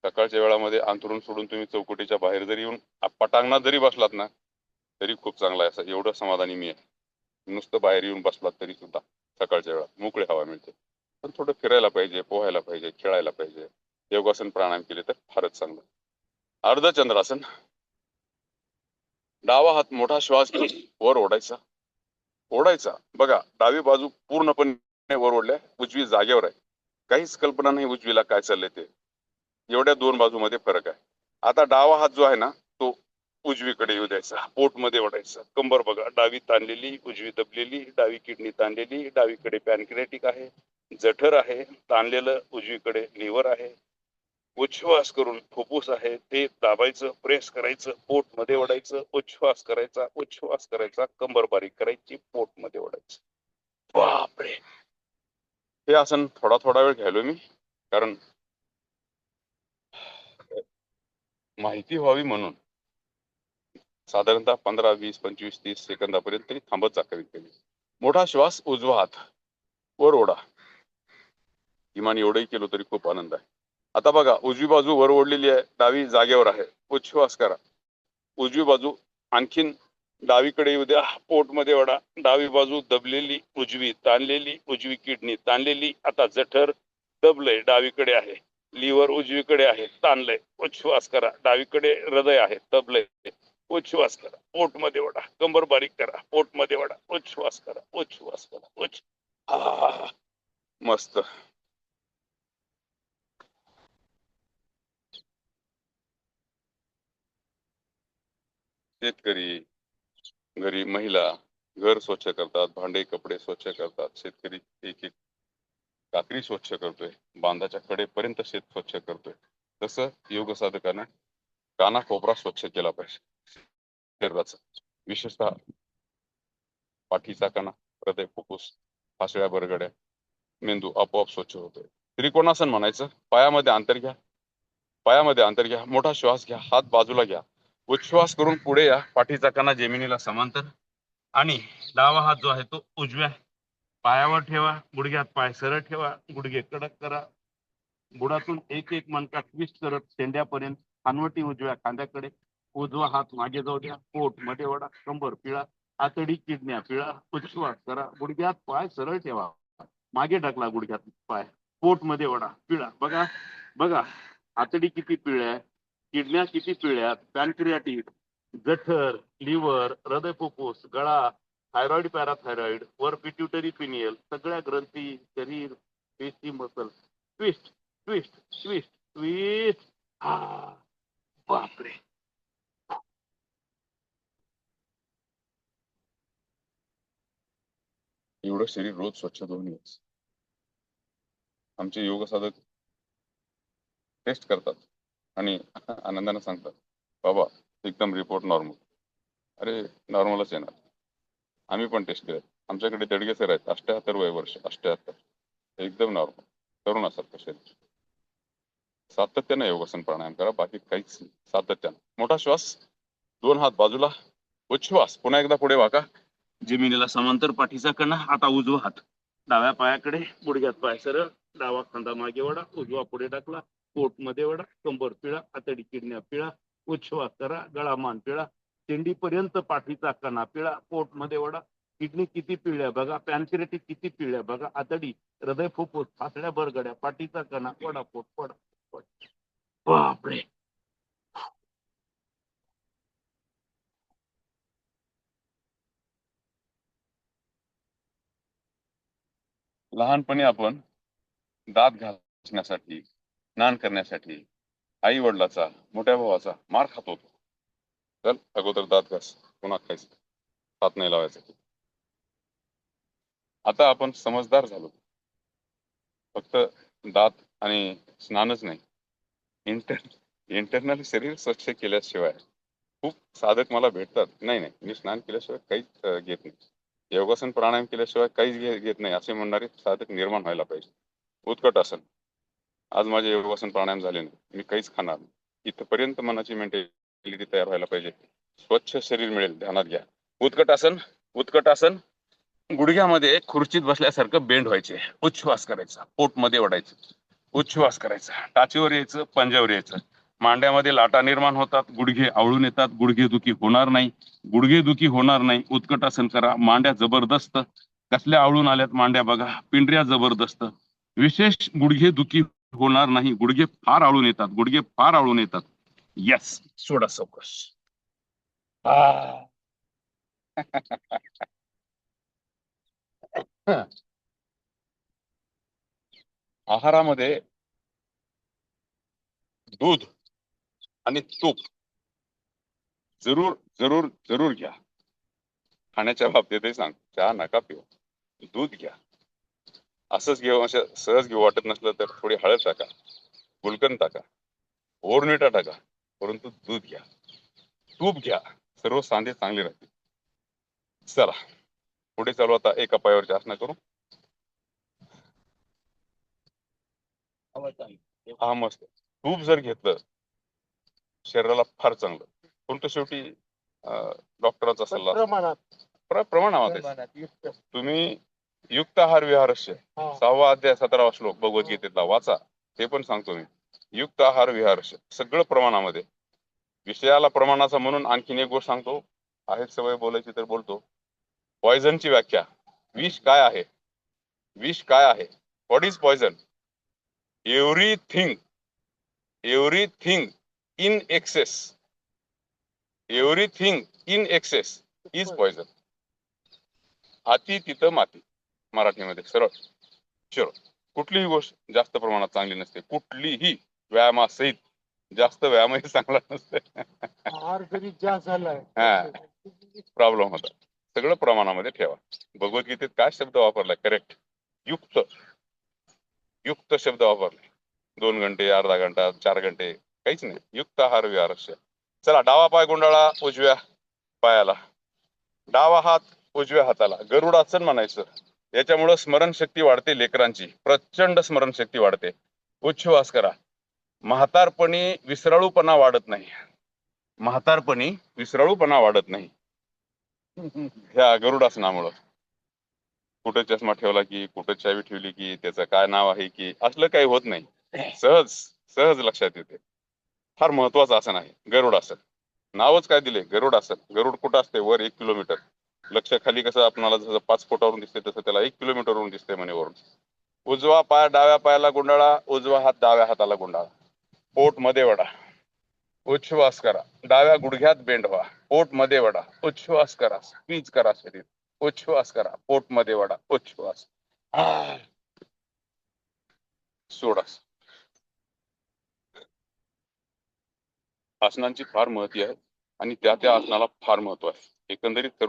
सकाळच्या वेळामध्ये अंथरूण सोडून तुम्ही चौकटीच्या बाहेर जरी येऊन पटांगणात जरी बसलात ना, तरी खूप चांगला आहे. असं एवढं समाधानी मी आहे. नुसतं बाहेर येऊन बसलात तरी सुद्धा सकाळच्या वेळा मोकळी हवा मिळते. पण थोडं फिरायला पाहिजे, पोहायला पाहिजे, खेळायला पाहिजे. योगासन प्राणायाम केले तर फारच चांगलं. अर्धचंद्रासन. डावा हात मोठा श्वास वर ओढायचा, ओढायचा. बघा, डावी बाजू पूर्णपणे वर ओढल्या, उजवी जागेवर आहे. काहीच कल्पना नाही उजवीला काय चाललंय ते. एवढ्या दोन बाजूमध्ये फरक आहे. आता डावा हात जो आहे ना, तो उजवीकडे येऊ द्यायचा, पोट मध्ये ओढायचा. कंबर बघा, डावी ताणलेली, उजवी दबलेली, डावी किडनी ताणलेली, डावीकडे पॅनक्रियाटिक आहे, जठर आहे, ताणलेलं उजवीकडे लिव्हर आहे. उच्छ्वास करून फुफ्फुस आहे ते दाबायचं, प्रेस करायचं, पोट मध्ये ओढायचं, उच्छ्वास करायचा, उच्छ्वास करायचा, कंबर बारीक करायची, पोट मध्ये ओढायचं. बापरे, हे आसन थोडा थोडा वेळ घ्यायलो मी, कारण माहिती व्हावी म्हणून. साधारणतः 15, 20, 25, 30 सेकंदापर्यंत तरी थांबत जा कमीत कमी. मोठा श्वास, उजवा हात वर ओढा. किमान एवढंही केलं तरी खूप आनंद आहे. आता बघा, उजवी बाजू वर ओढलेली आहे, डावी जागेवर आहे. उच्छ्वास करा, उजवी बाजू आणखीन डावीकडे येऊ द्या, पोट मध्ये ओढा. डावी बाजू दबलेली उजवी, ताणलेली उजवी किडनी ताणलेली. आता जठर दबलय, डावीकडे आहे. लिव्हर उजवीकडे आहे, ताणलंय. उच्छ्वास करा. डावीकडे हृदय आहे, दबलय. उच्छ्वास करा, पोट मध्ये ओढा. कंबर बारीक करा, पोट मध्ये ओढा. उच्छ्वास करा, उच्छ्वास करा, मस्त. शेतकरी, घरी महिला घर स्वच्छ करतात, भांडे कपडे स्वच्छ करतात, शेतकरी एक एक काकडी स्वच्छ करतोय, बांधाच्या कडेपर्यंत शेत स्वच्छ करतोय. तसं योग साधकानं कानाकोपरा स्वच्छ केला पाहिजे शरीराचा, विशेषतः पाठीचा कणा, हृदय, फुफ्फुस, फासळ्या, बरगड्या, मेंदू आपोआप स्वच्छ होतोय. त्रिकोणासन म्हणायचं. पायामध्ये अंतर घ्या, पायामध्ये अंतर घ्या, मोठा श्वास घ्या, हात बाजूला घ्या, उच्छ्वास करून पुढे या, पाठीचा कणा जमिनीला समांतर आणि डावा हात जो आहे तो उजव्या पायावर ठेवा, गुडघ्यात पाय सरळ ठेवा, गुडघे कडक करा, बुडातून एक एक मणका ट्विस्ट करत शेंड्यापर्यंत, खानवटी उजव्या खांद्याकडे, उजवा हात मागे जाऊ द्या, पोट मध्ये वडा, कंबर पिळा, आतडी किडन्या पिळा, उच्छ्वास करा, गुडघ्यात पाय सरळ ठेवा, मागे ढकला गुडघ्यात पाय, पोट मध्ये वडा, पिळा. बघा बघा, आतडी किती पिळ्या, किडन्या किती पिळ्यात, पॅनक्रियाटिक, जठर, लिव्हर, हृदय, फुफ्फुस, गळा, थायरॉइड, पॅराथायरॉइड, वर पिट्युटरी पिनियल, सगळ्या ग्रंथी, शरीर, पेशी, muscle, twist twist twist twist. हा, बापरे. एवढं शरीर रोज स्वच्छ धुवून घ्यायचं. आमचे योग साधक टेस्ट करतात आणि आनंदाने सांगतात, बाबा एकदम रिपोर्ट नॉर्मल. अरे नॉर्मलच येणार. आम्ही पण टेस्ट केलं. आमच्याकडे दडगे सर आहेत, 78 वय वर्ष, 78, एकदम नॉर्मल, तरुणासारखं शरीर. सातत्यानं योगासन प्राणायाम करा, बाकी काहीच नाही. सातत्यानं मोठा श्वास, दोन हात बाजूला, उच्छ्वास, पुन्हा एकदा पुढे वाका, जमिनीला समांतर, पाठीचा कणा, आता उजवा हात डाव्या पायाकडे, गुडघ्यात पाय सरळ, डावा खांदा मागे वडा, उजवा पुढे टाकला, पोट मध्ये वडा, कंबर पिळा, आतडी किडन्या पिळा, उच्छ्वास करा, गळा मान पिळा, शेंडी पर्यंत पाठीचा कणा पिळा, पोट मध्ये वडा, किडनी किती पिळल्या बघा, पॅनक्रियाटिक किती पिळल्या बघा, आतडी, हृदय, फुफ्फुस, फासड्या, बरगड्या, पाठीचा कणा, वडा, पोट वडा. बापरे. लहानपणी आपण दात घासण्यासाठी, स्नान करण्यासाठी आई वडिलाचा, मोठ्या भावाचा मार खात होतो. चल अगोदर दात घास, पुन्हा खायचं, हात नाही लावायचा. आता आपण समजदार झालो. फक्त दात आणि स्नानच नाही, इंटरनल शरीर स्वच्छ केल्याशिवाय, खूप साधक मला भेटतात, नाही नाही मी स्नान केल्याशिवाय काहीच घेत नाही, योगासन प्राणायाम केल्याशिवाय काहीच घेत नाही, असे म्हणणारे साधक निर्माण व्हायला पाहिजे. उत्कट आसन, आज माझे योगासन प्राणायाम झाले नाही, मी काहीच खाणार नाही, इथपर्यंत मनाची मेंटॅलिटी तयार व्हायला पाहिजे. स्वच्छ शरीर मिळेल, ध्यानात घ्या. उत्कट आसन, उत्कट आसन, गुडघ्यामध्ये खुर्चीत बसल्यासारखं बेंड व्हायचे, उच्छ्वास करायचा, पोट मध्ये ओढायचं, उच्छ्वास करायचा, टाचीवर यायचं, पंजावर यायचं, मांड्यामध्ये लाटा निर्माण होतात, गुडघे आवळून येतात, गुडघेदुखी होणार नाही, गुडघेदुखी होणार नाही. उत्कट आसन करा, मांड्या जबरदस्त, कसल्या आवळून आल्यात मांड्या बघा, पिंढऱ्या जबरदस्त, विशेष गुडघेदुखी होणार नाही, गुडघे फार आवळून येतात, गुडघे फार आवळून येतात. यस, सोडा सावकाश. आहारामध्ये दूध आणि तूप जरूर जरूर जरूर घ्या. खाण्याच्या बाबतीतही सांग, चहा नका पिऊ, दूध घ्या. असंच घेऊ, असं सहज घेऊ वाटत नसलं तर थोडी हळद टाका, गुलकंद टाका, बोर्नविटा टाका, परंतु दूध घ्या, तूप घ्या, सर्व सांधे चांगले राहतील. चला पुढे चालू. आता एका पायावरची आसनं करू. हा मस्त. तूप जर घेतलं शरीराला फार चांगलं, परंतु शेवटी डॉक्टरांचा सल्ला प्रमाणामध्ये. तुम्ही युक्त आहार विहारस्य 6वा अध्याय 17वा श्लोक भगवद्गीतेतला वाचा, ते पण सांगतो मी. युक्त आहार विहारस्य सगळं प्रमाणामध्ये. विषयाला प्रमाणाचा म्हणून आणखीन एक गोष्ट सांगतो, आहेत सवय बोलायची तर बोलतो. पॉइझनची व्याख्या, विष काय आहे, विष काय आहे, what is poison? Everything in excess, everything in excess is poison. अति तिथं माती, मराठीमध्ये सरळ सरळ. कुठलीही गोष्ट जास्त प्रमाणात चांगली नसते, कुठलीही, व्यायामासहित जास्त व्यायामही चांगला नसतो. आहार जरी जास्त झालाय हा प्रॉब्लेम होता. सगळं प्रमाणामध्ये ठेवा. भगवद्गीतेत काय शब्द वापरलाय? करेक्ट, युक्त. युक्त शब्द वापरलाय. 2 घंटे, अर्धा घंटा, 4 घंटे, काहीच नाही. युक्त आहार विहारस्य. चला, डावा पाय गुंडाळा उजव्या पायाला, डावा हात उजव्या हाताला, गरुडासन म्हणायचं. याच्यामुळं स्मरणशक्ती वाढते लेकरांची, प्रचंड स्मरणशक्ती वाढते. उच्छ्वास करा. म्हातारपणी विसराळूपणा वाढत नाही. म्हातारपणी विसराळूपणा वाढत नाही ह्या गरुडासनामुळं. कुठं चष्मा ठेवला की, कुठं चावी ठेवली की, त्याचं काय नाव आहे की, असलं काही होत नाही. सहज सहज लक्षात येते. फार महत्वाचं आसन आहे गरुडासन. नावच काय दिले? गरुडासन. गरुड कुठं असते? वर 1 किलोमीटर. लक्ष खाली कसं आपल्याला जसं 5 फुटावरून दिसते, तसं त्याला 1 किलोमीटरवरून दिसते म्हणे वरून. उजवा पाय डाव्या पायाला गुंडाळा, उजवा हात डाव्या हाताला गुंडाळा. पोट मध्ये वडा, उच्छ्वास करा. डाव्या गुडघ्यात बेंड व्हा, पोट मध्ये वडा, उच्छ्वास करा. स्क्वीज करा शरीर, उच्छ्वास करा. पोट मध्ये वडा, उच्छ्वास. सोडा. आसनांची फार महती आहे आणि त्या त्या आसनाला फार महत्व आहे. एकंदरीत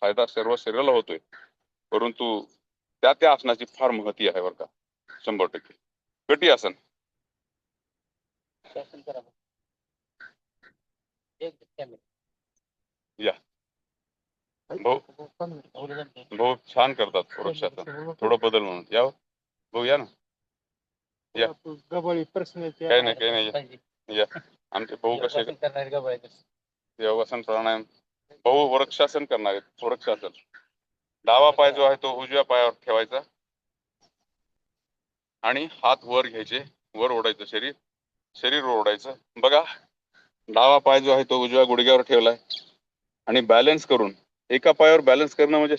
फायदा सर्व शरीराला होतोय, परंतु त्या त्या आसनाची फार महती आहे बरं का, 100%. कटी आसन. या भाऊ, भाऊ छान करतात वृक्षासन. थोडं बदल म्हणून या भाऊ, या ना, या. काही नाही, काही नाही, या. आमचे भाऊ कसे योगासन प्राणायाम. भाऊ वृक्षासन करणार आहेत. वृक्षासन. डावा पाय जो आहे तो उजव्या पायावर ठेवायचा आणि हात वर घ्यायचे, वर ओढायचं शरीर, शरीर वर ओढायचं. बघा, डावा पाय जो आहे तो उजव्या गुडघ्यावर ठेवलाय आणि बॅलन्स करून, एका पायावर बॅलन्स करणं म्हणजे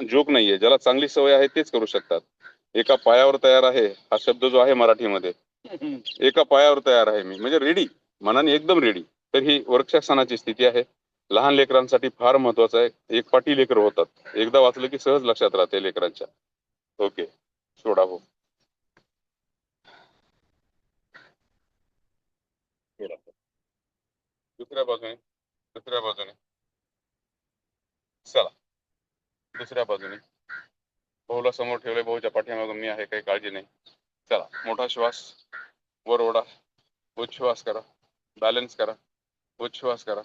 जोक नाहीये. ज्याला चांगली सवय आहे तेच करू शकतात. एका पायावर तयार आहे हा शब्द जो आहे मराठीमध्ये, एका पायावर तयार आहे मी म्हणजे रेडी, मनाने एकदम रेडी. तर ही वृक्षासनाची स्थिती आहे. लहान लेकरांसाठी फार महत्वाचं आहे. एक पाटी लेकर होतात, एकदा वाचलं की सहज लक्षात राहते लेकरांच्या. ओके, सोडा भाऊ. दुसऱ्या बाजूने, दुसऱ्या बाजूने. चला, दुसऱ्या बाजूने. भाऊला समोर ठेवले, भाऊच्या पाठीमागून मी आहे, काही काळजी नाही. चला, मोठा श्वास वर ओढा, उच्छ्वास करा, बॅलन्स करा, उच्छ्वास करा,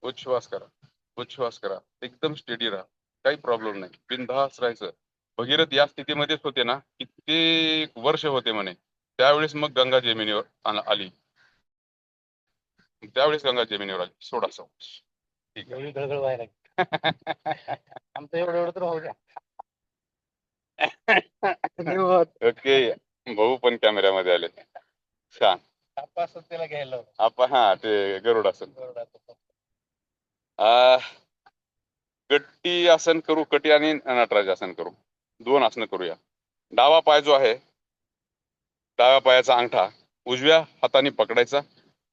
उच्छ्वास करा, उच्छ्वास करा. एकदम स्टेडी राहा, काही प्रॉब्लेम नाही, बिनधास्त राहायचं. भगीरथ या स्थितीमध्येच होते ना, कित्येक वर्ष होते म्हणे. त्यावेळेस मग गंगा जमिनीवर आली, त्यावेळेस गंगा जमिनीवर आली. सोडा सावकाश. ठीक आहे. आमचं एवढं एवढं तर होऊ द्या. ओके, भाऊ पण कॅमेऱ्यामध्ये आले. छान. त्याला घ्यायला आपण, हा ते गरुडासन. कटी आसन करू, कटी आणि नटराज आसन करू. 2 आसनं करूया. डावा पाय जो आहे, डाव्या पायाचा अंगठा उजव्या हाताने पकडायचा,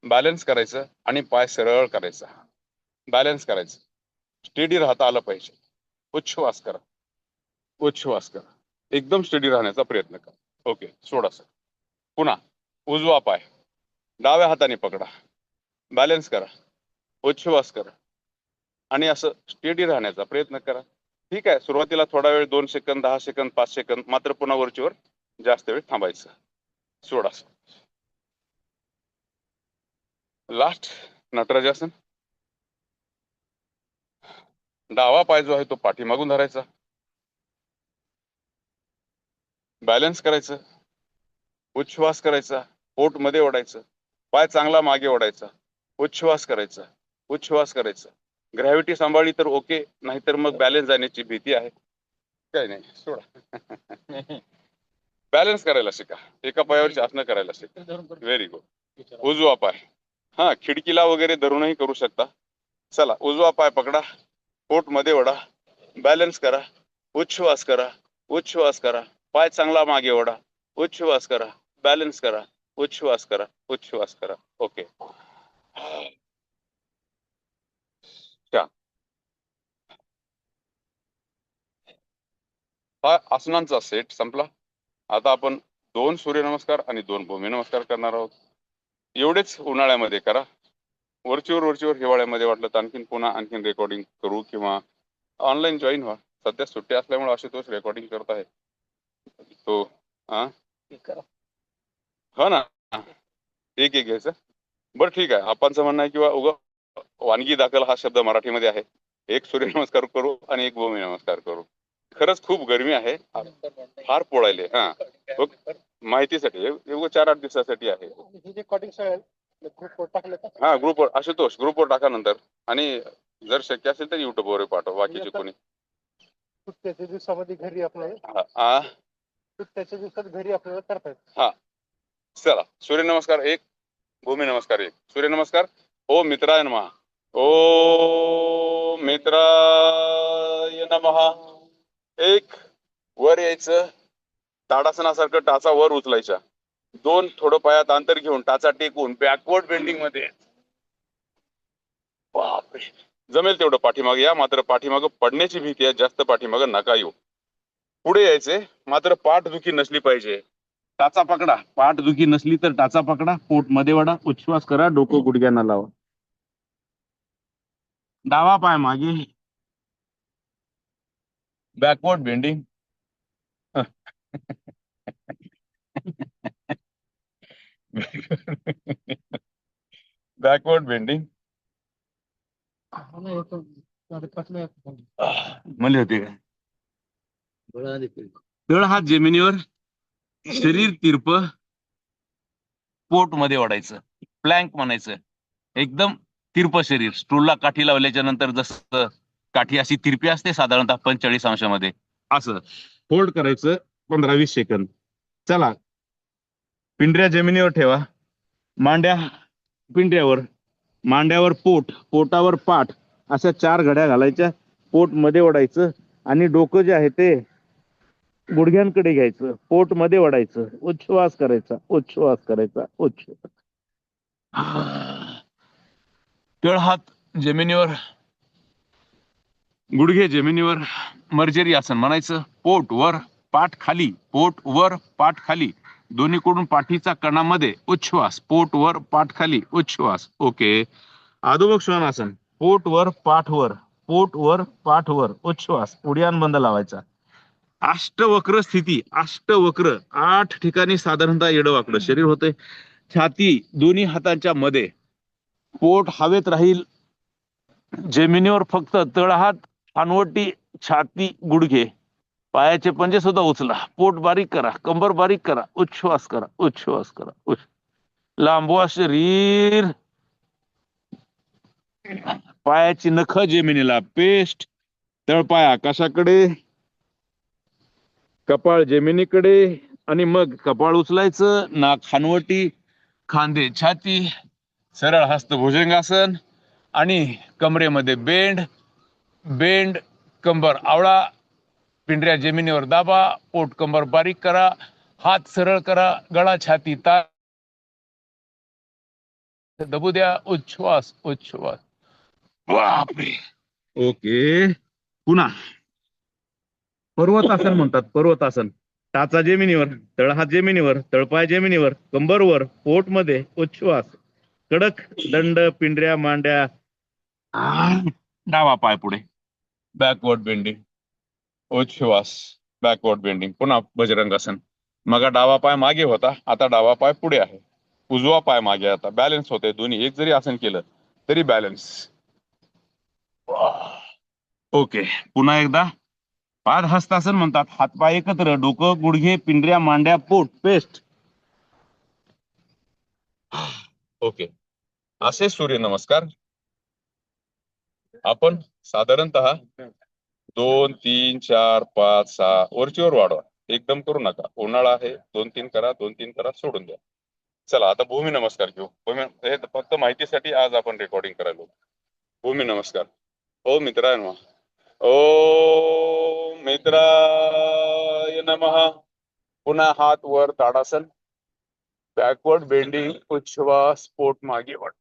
बॅलन्स करायचं आणि पाय सरळ करायचा. बॅलन्स करायचं, स्टेडी राहता आलं पाहिजे. उच्छ्वास करा, उच्छ्वास करा. एकदम स्टेडी राहण्याचा प्रयत्न करा. ओके, सोडा सर. पुन्हा उजवा पाय डाव्या हाताने पकडा, बॅलन्स करा, उच्छ्वास करा आणि असं स्टेडी राहण्याचा प्रयत्न करा. ठीक आहे, सुरुवातीला थोडा वेळ, 2 सेकंद, 10 सेकंद, 5 सेकंद, मात्र पुन्हा वरचीवर जास्त वेळ थांबायचं. सोडा. लास्ट नटराजासन. डावा पाय जो आहे तो पाठीमागून धरायचा, बॅलन्स करायचं, उच्छ्वास करायचा, पोट मध्ये ओढायचं, पाय चांगला मागे ओढायचा, उच्छ्वास करायचा, उच्छ्वास करायचा. ग्रॅव्हिटी सांभाळली तर ओके, नाहीतर मग बॅलन्स जाण्याची भीती आहे. काही नाही, सोडा. बॅलन्स करायला शिका, एका पायावरची आसनं करायला शिका. Very good. उजवा पाय, हा खिडकीला वगैरे धरूनही करू शकता. चला, उजवा पाय पकडा, पोट मध्ये ओढा, बॅलन्स करा, उच्छ्वास करा, उच्छ्वास करा. पाय चांगला मागे ओढा, उच्छ्वास करा, बॅलन्स करा, उच्छ्वास करा, उच्छ्वास करा. ओके, हा आसनांचा सेट संपला. आता आपण 2 सूर्यनमस्कार आणि 2 भूमी नमस्कार करणार आहोत. एवढेच उन्हाळ्यामध्ये करा. वरचीवर हिवाळ्यामध्ये वाटलं तर आणखीन रेकॉर्डिंग करू किंवा ऑनलाईन जॉईन व्हा. सध्या सुट्टी असल्यामुळे आशुतोष रेकॉर्डिंग करत आहे. तो हो ना, एक घ्यायचं. बरं ठीक आहे. आपांचं म्हणणं आहे किंवा वानगी दाखल हा शब्द मराठीमध्ये आहे. एक सूर्यनमस्कार करू आणि एक भूमी नमस्कार करू. खरंच खूप गरमी आहे, फार पोळायले. हा, माहितीसाठी 4-8 दिवसासाठी आहे. हा, ग्रुपवर आशुतोष ग्रुपवर टाका नंतर. आणि जर शक्य असेल तर युट्यूबवर पाठव. बाकीचे कोणी सुट्ट्याच्या दिवसामध्ये घरी आपल्याला सुट्ट्याच्या दिवसात घरी आपल्याला करता येतं. हा, चला सूर्यनमस्कार 1, भूमी नमस्कार 1. सूर्यनमस्कार. ओम मित्राय नमः. ओम मित्राय नमः. एक, वर यायचं, ताडासनासारखं टाचा वर उचलायच्या. 2, थोडं पायात अंतर घेऊन टाचा टेकून बॅकवर्ड बेंडिंग मध्ये. बापरे, जमेल तेवढं पाठीमागे या. मात्र पाठीमागं पडण्याची भीती आहे, जास्त पाठीमागं नका येऊ. पुढे यायचे, मात्र पाठदुखी नसली पाहिजे. टाचा पकडा. पाठदुखी नसली तर टाचा पकडा, पोट मध्ये वडा, उच्छ्वास करा, डोकं गुडघ्यांना लावा. डावा पाय मागे, बॅकवर्ड बेंडिंग. Backward bending. म्हणले होते का? तळ हात जमिनीवर, शरीर तिरप, पोट मध्ये ओढायचं, प्लँक म्हणायचं. एकदम तिरप शरीर. स्टूलला काठी लावल्याच्या नंतर जसं काठी अशी तिरपी असते साधारणतः 45 अंशामध्ये, असं होल्ड करायचं 15-20 सेकंद. चला, पिंढऱ्या जमिनीवर ठेवा, मांड्या पिंढऱ्यावर, मांड्यावर पोट, पोटावर पाठ, अशा 4 घड्या घालायच्या. पोट मध्ये ओढायचं आणि डोकं जे आहे ते गुडघ्यांकडे घ्यायचं, पोट मध्ये ओढायचं, उच्छ्वास करायचा, उच्छ्वास करायचा, उच्छ्वास. तळ हात जमिनीवर, गुडघे जमिनीवर, मर्जरी आसन म्हणायचं. पोट वर, पाठ खाली, पोट वर, पाठ खाली, दोन्हीकडून पाठीचा कणामध्ये उच्छ्वास, पोट वर, पाठ खाली, उच्छ्वास. ओके. अधोमुख श्वानासन, पोट वर, पाठ वर, पोट वर, पाठ वर, उच्छ्वास. उड्याण बंद लावायचा. अष्टवक्र स्थिती, अष्टवक्र 8 ठिकाणी साधारणतः येडवाकडं शरीर होते. छाती दोन्ही हातांच्या मध्ये, पोट हवेत राहील, जमिनीवर फक्त तळहात, खानवटी, छाती, गुडघे, पायाचे पंजे सुद्धा उचला. पोट बारीक करा, कंबर बारीक करा, उच्छ्वास करा, उच्छ्वास करा. लांबवा शरीर, पायाची नख जमिनीला पेस्ट, तळपाय आकाशाकडे, कपाळ जमिनीकडे, आणि मग कपाळ उचलायचं. नाक खानवटी, खांदे छाती, सरळ हस्त भुजंगासन, आणि कमरेमध्ये बेंड, बेंड, कंबर आवळा, पिंढऱ्या जमिनीवर दाबा, पोट कंबर बारीक करा, हात सरळ करा, गळा छाती ताट दबू द्या. उच्छ्वास, उच्छ्वास. बापरे. ओके. पुन्हा पर्वतासन म्हणतात, पर्वतासन. टाचा जमिनीवर, तळहात जमिनीवर, तळपाय जमिनीवर, कंबरवर, पोट मध्ये, उच्छ्वास, कडक दंड, पिंढऱ्या मांड्या, डावा पाय पुढे, बॅकवर्ड बेंडिंग, उच्छ्वास, बॅकवर्ड बेंडिंग. पुन्हा भुजंगासन. मग डावा पाय मागे होता, आता डावा पाय पुढे आहे, उजवा पाय मागे. आता बॅलन्स होते दोन्ही. एक जरी आसन केलं तरी बॅलन्स. ओके. पुन्हा एकदा पादहस्तासन म्हणतात. हातपाय एकत्र, डोकं, गुडघे, पिंढऱ्या मांड्या, पोट, पेस्ट. ओके. असे सूर्यनमस्कार आपण साधारणतः 2, 3, 4, 5, 6 वरचीवर वाढवा. एकदम करू नका. उन्हाळा आहे, 2-3 करा, 2-3 करा, सोडून द्या. चला आता भूमी नमस्कार घेऊ. हे फक्त माहितीसाठी आज आपण रेकॉर्डिंग करायला. भूमी नमस्कार. ओ मित्राय नमः. ओ मित्राय नमः. पुन्हा हात वर, ताडासन, बॅकवर्ड बेंडिंग, उच्छ्वास, पोट मागे वाढ.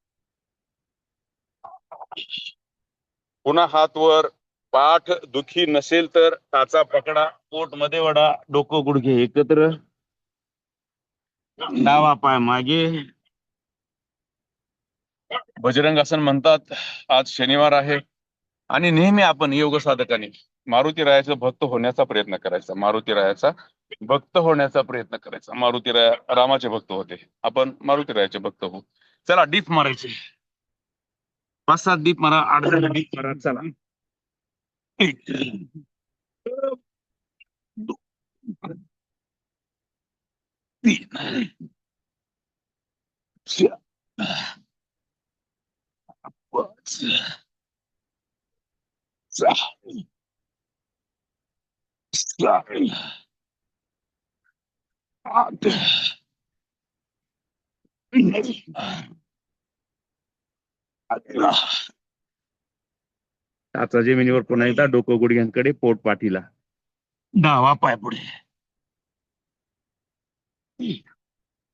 पुन्हा हात वर. पाठ दुखी नसेल तर टाचा पकडा, पोट मध्ये वडा, डोकं गुडघे एकत्र, डावा पाय मागे, बजरंग आसन म्हणतात. आज शनिवार आहे आणि नेहमी आपण योग साधकांनी मारुती रायाचं भक्त होण्याचा प्रयत्न करायचा. मारुती रायाचा भक्त होण्याचा प्रयत्न करायचा. मारुती राया रामाचे भक्त होते, आपण मारुती रायाचे भक्त होऊ. चला डीप मारायचे. 5-7 डीप मारा, 8-10 डीप मारा. चला 1 2 3 4 5 6 7 8 11. टाचा जमिनीवर पुन्हा एकदा, डोकं गुडघ्यांकडे, पोट पाठीला, डावा पाय पुढे.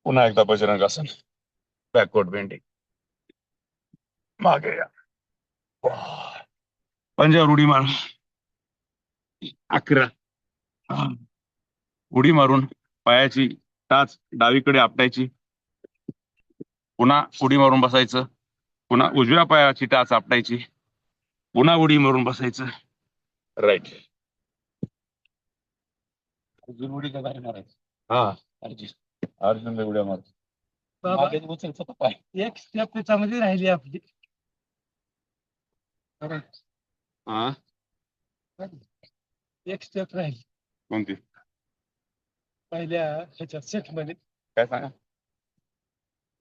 पुन्हा एकदा बजरंग आसन, बॅकवर्ड बेंडिंग, मागे या, पंजावर उडी मार. 11. उडी मारून पायाची टाच डावीकडे आपटायची, पुन्हा उडी मारून बसायचं, पुन्हा उजव्या पायाची टाच आपटायची, पुन्हा उडी मारून बसायचं. राईट. अजून उडी का नाही मारायचं? हा अर्जुन उड्या मार. बाबा, उचलचा पाय. एक स्टेप त्याच्यामध्ये राहिली आपली. हा एक स्टेप राहिली कोणती? पहिल्या ह्याच्या सेट मध्ये. काय सांगा?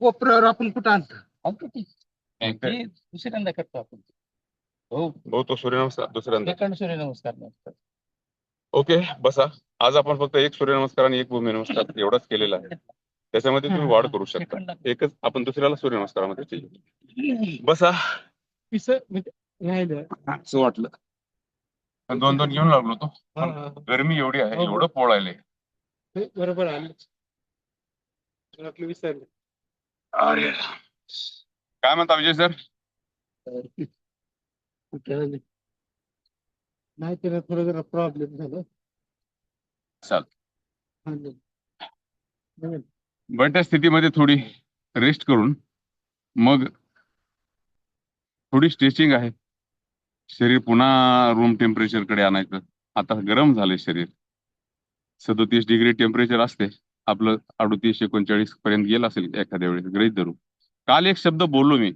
कोपऱ्यावर आपण कुठं आणतो? दुसऱ्यांदा करतो आपण. हो तो सूर्यनमस्कार दुसऱ्यांदा. सेकंड सूर्यनमस्कार. ओके बसा. आज आपण फक्त एक सूर्यनमस्कार आणि एक भूमी नमस्कार एवढाच केलेला आहे. त्याच्यामध्ये तुम्ही वाढ करू शकता. एकच आपण दुसऱ्याला सूर्यनमस्कारामध्ये केली. बसा. राहिलं असं वाटलं 2-2 घेऊन लागलो तो. गरमी एवढी आहे, एवढं पोळायले. बरोबर आलं. विसरलं. अरे काय म्हणता विजय सर? नाही त्याला थोडं जरा प्रॉब्लेम झाला. चाल बैठ्या स्थितीमध्ये थोडी रेस्ट करून मग थोडी स्ट्रेचिंग आहे. शरीर पुन्हा रूम टेम्परेचर कडे आणायचं. आता गरम झालंय शरीर. 37 डिग्री टेम्परेचर असते आपलं. 38-39 पर्यंत गेलं असेल एखाद्या वेळेस गृहीत धरू. काल एक शब्द बोललो मी.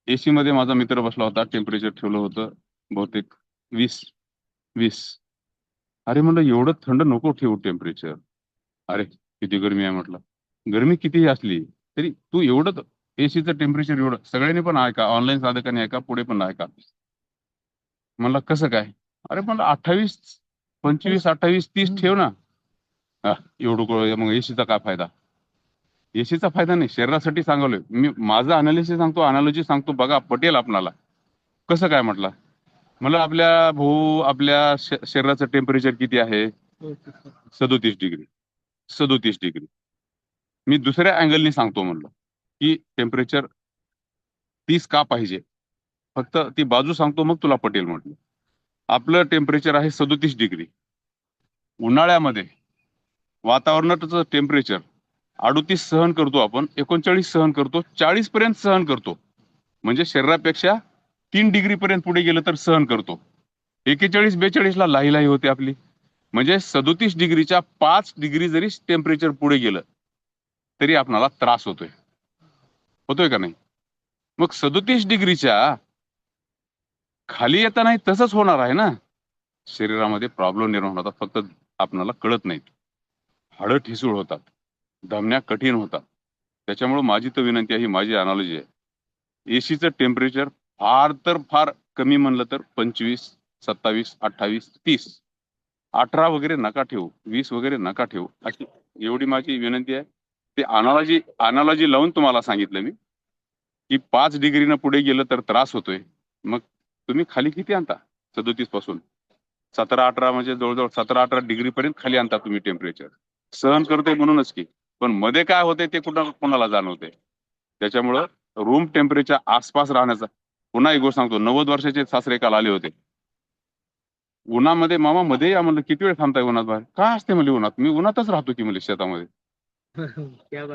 एसी मध्ये माझा मित्र बसला होता, टेम्परेचर ठेवलं होतं बहुतेक 20. अरे म्हणलं एवढं थंड नको ठेवू टेम्परेचर. अरे किती गरमी आहे म्हटलं. गरमी कितीही असली तरी तू एवढं एसीचं टेम्परेचर एवढं. सगळ्यांनी पण ऐका, ऑनलाईन साधकांनी ऐका, पुढे पण ऐका. म्हणलं कसं काय? अरे म्हणलं 28, 25, 28, 30 ठेव ना. एवढं मग एसीचा काय फायदा? एसीचा फायदा नाही, शरीरासाठी सांगलोय मी. माझं अनालिसिस सांगतो, अनालॉजी सांगतो, बघा पटेल आपणाला. कसं काय म्हटलं? मला आपल्या शरीराचं टेम्परेचर किती आहे? 37 डिग्री. 37 डिग्री. मी दुसऱ्या अँगलनी सांगतो म्हणलं की टेम्परेचर 30 का पाहिजे. फक्त ती बाजू सांगतो, मग तुला पटेल म्हटलं. आपलं टेम्परेचर आहे 37 डिग्री. उन्हाळ्यामध्ये वातावरणाचं टेम्परेचर 38 सहन करतो आपण, 39 सहन करतो, 40 पर्यंत सहन करतो. म्हणजे शरीरापेक्षा 3 डिग्री पर्यंत पुढे गेलं तर सहन करतो. 41-42 ला लाही होते आपली. म्हणजे 37 डिग्रीच्या 5 डिग्री जरी टेम्परेचर पुढे गेलं तरी आपणाला त्रास होतोय का नाही? मग 37 डिग्रीच्या खाली येतानाही तसंच होणार आहे ना. शरीरामध्ये प्रॉब्लेम निर्माण होतात, फक्त आपणाला कळत नाहीत. हाडं ठिसूळ होतात, धमन्या कठीण होतात. त्याच्यामुळे माझी तर विनंती आहे, ही माझी अनालॉजी आहे. एसीचं टेम्परेचर फार तर फार कमी म्हणलं तर 25, 27, 28, 30. 18 वगैरे नका ठेवू, 20 वगैरे नका ठेवू. अशी एवढी माझी विनंती आहे. ते अनालॉजी लावून तुम्हाला सांगितलं मी की 5 डिग्रीनं पुढे गेलं तर त्रास होतोय. मग तुम्ही खाली किती आणता? 37 पासून 17-18, म्हणजे जवळजवळ 17-18 डिग्री पर्यंत खाली आणता तुम्ही टेम्परेचर. सहन करतोय म्हणूनच की, पण मध्ये काय होते ते कोणाला जाणवते. त्याच्यामुळं रूम टेम्परेचर आसपास राहण्याचा. पुन्हा एक गोष्ट सांगतो, 90 वर्षाचे सासरे काल आले होते. उन्हामध्ये, मामा मध्ये या म्हणलं. किती वेळ थांबताय उन्हात बाहेर? काय असते म्हणले उन्हात? मी उन्हातच राहतो की म्हणले शेतामध्ये.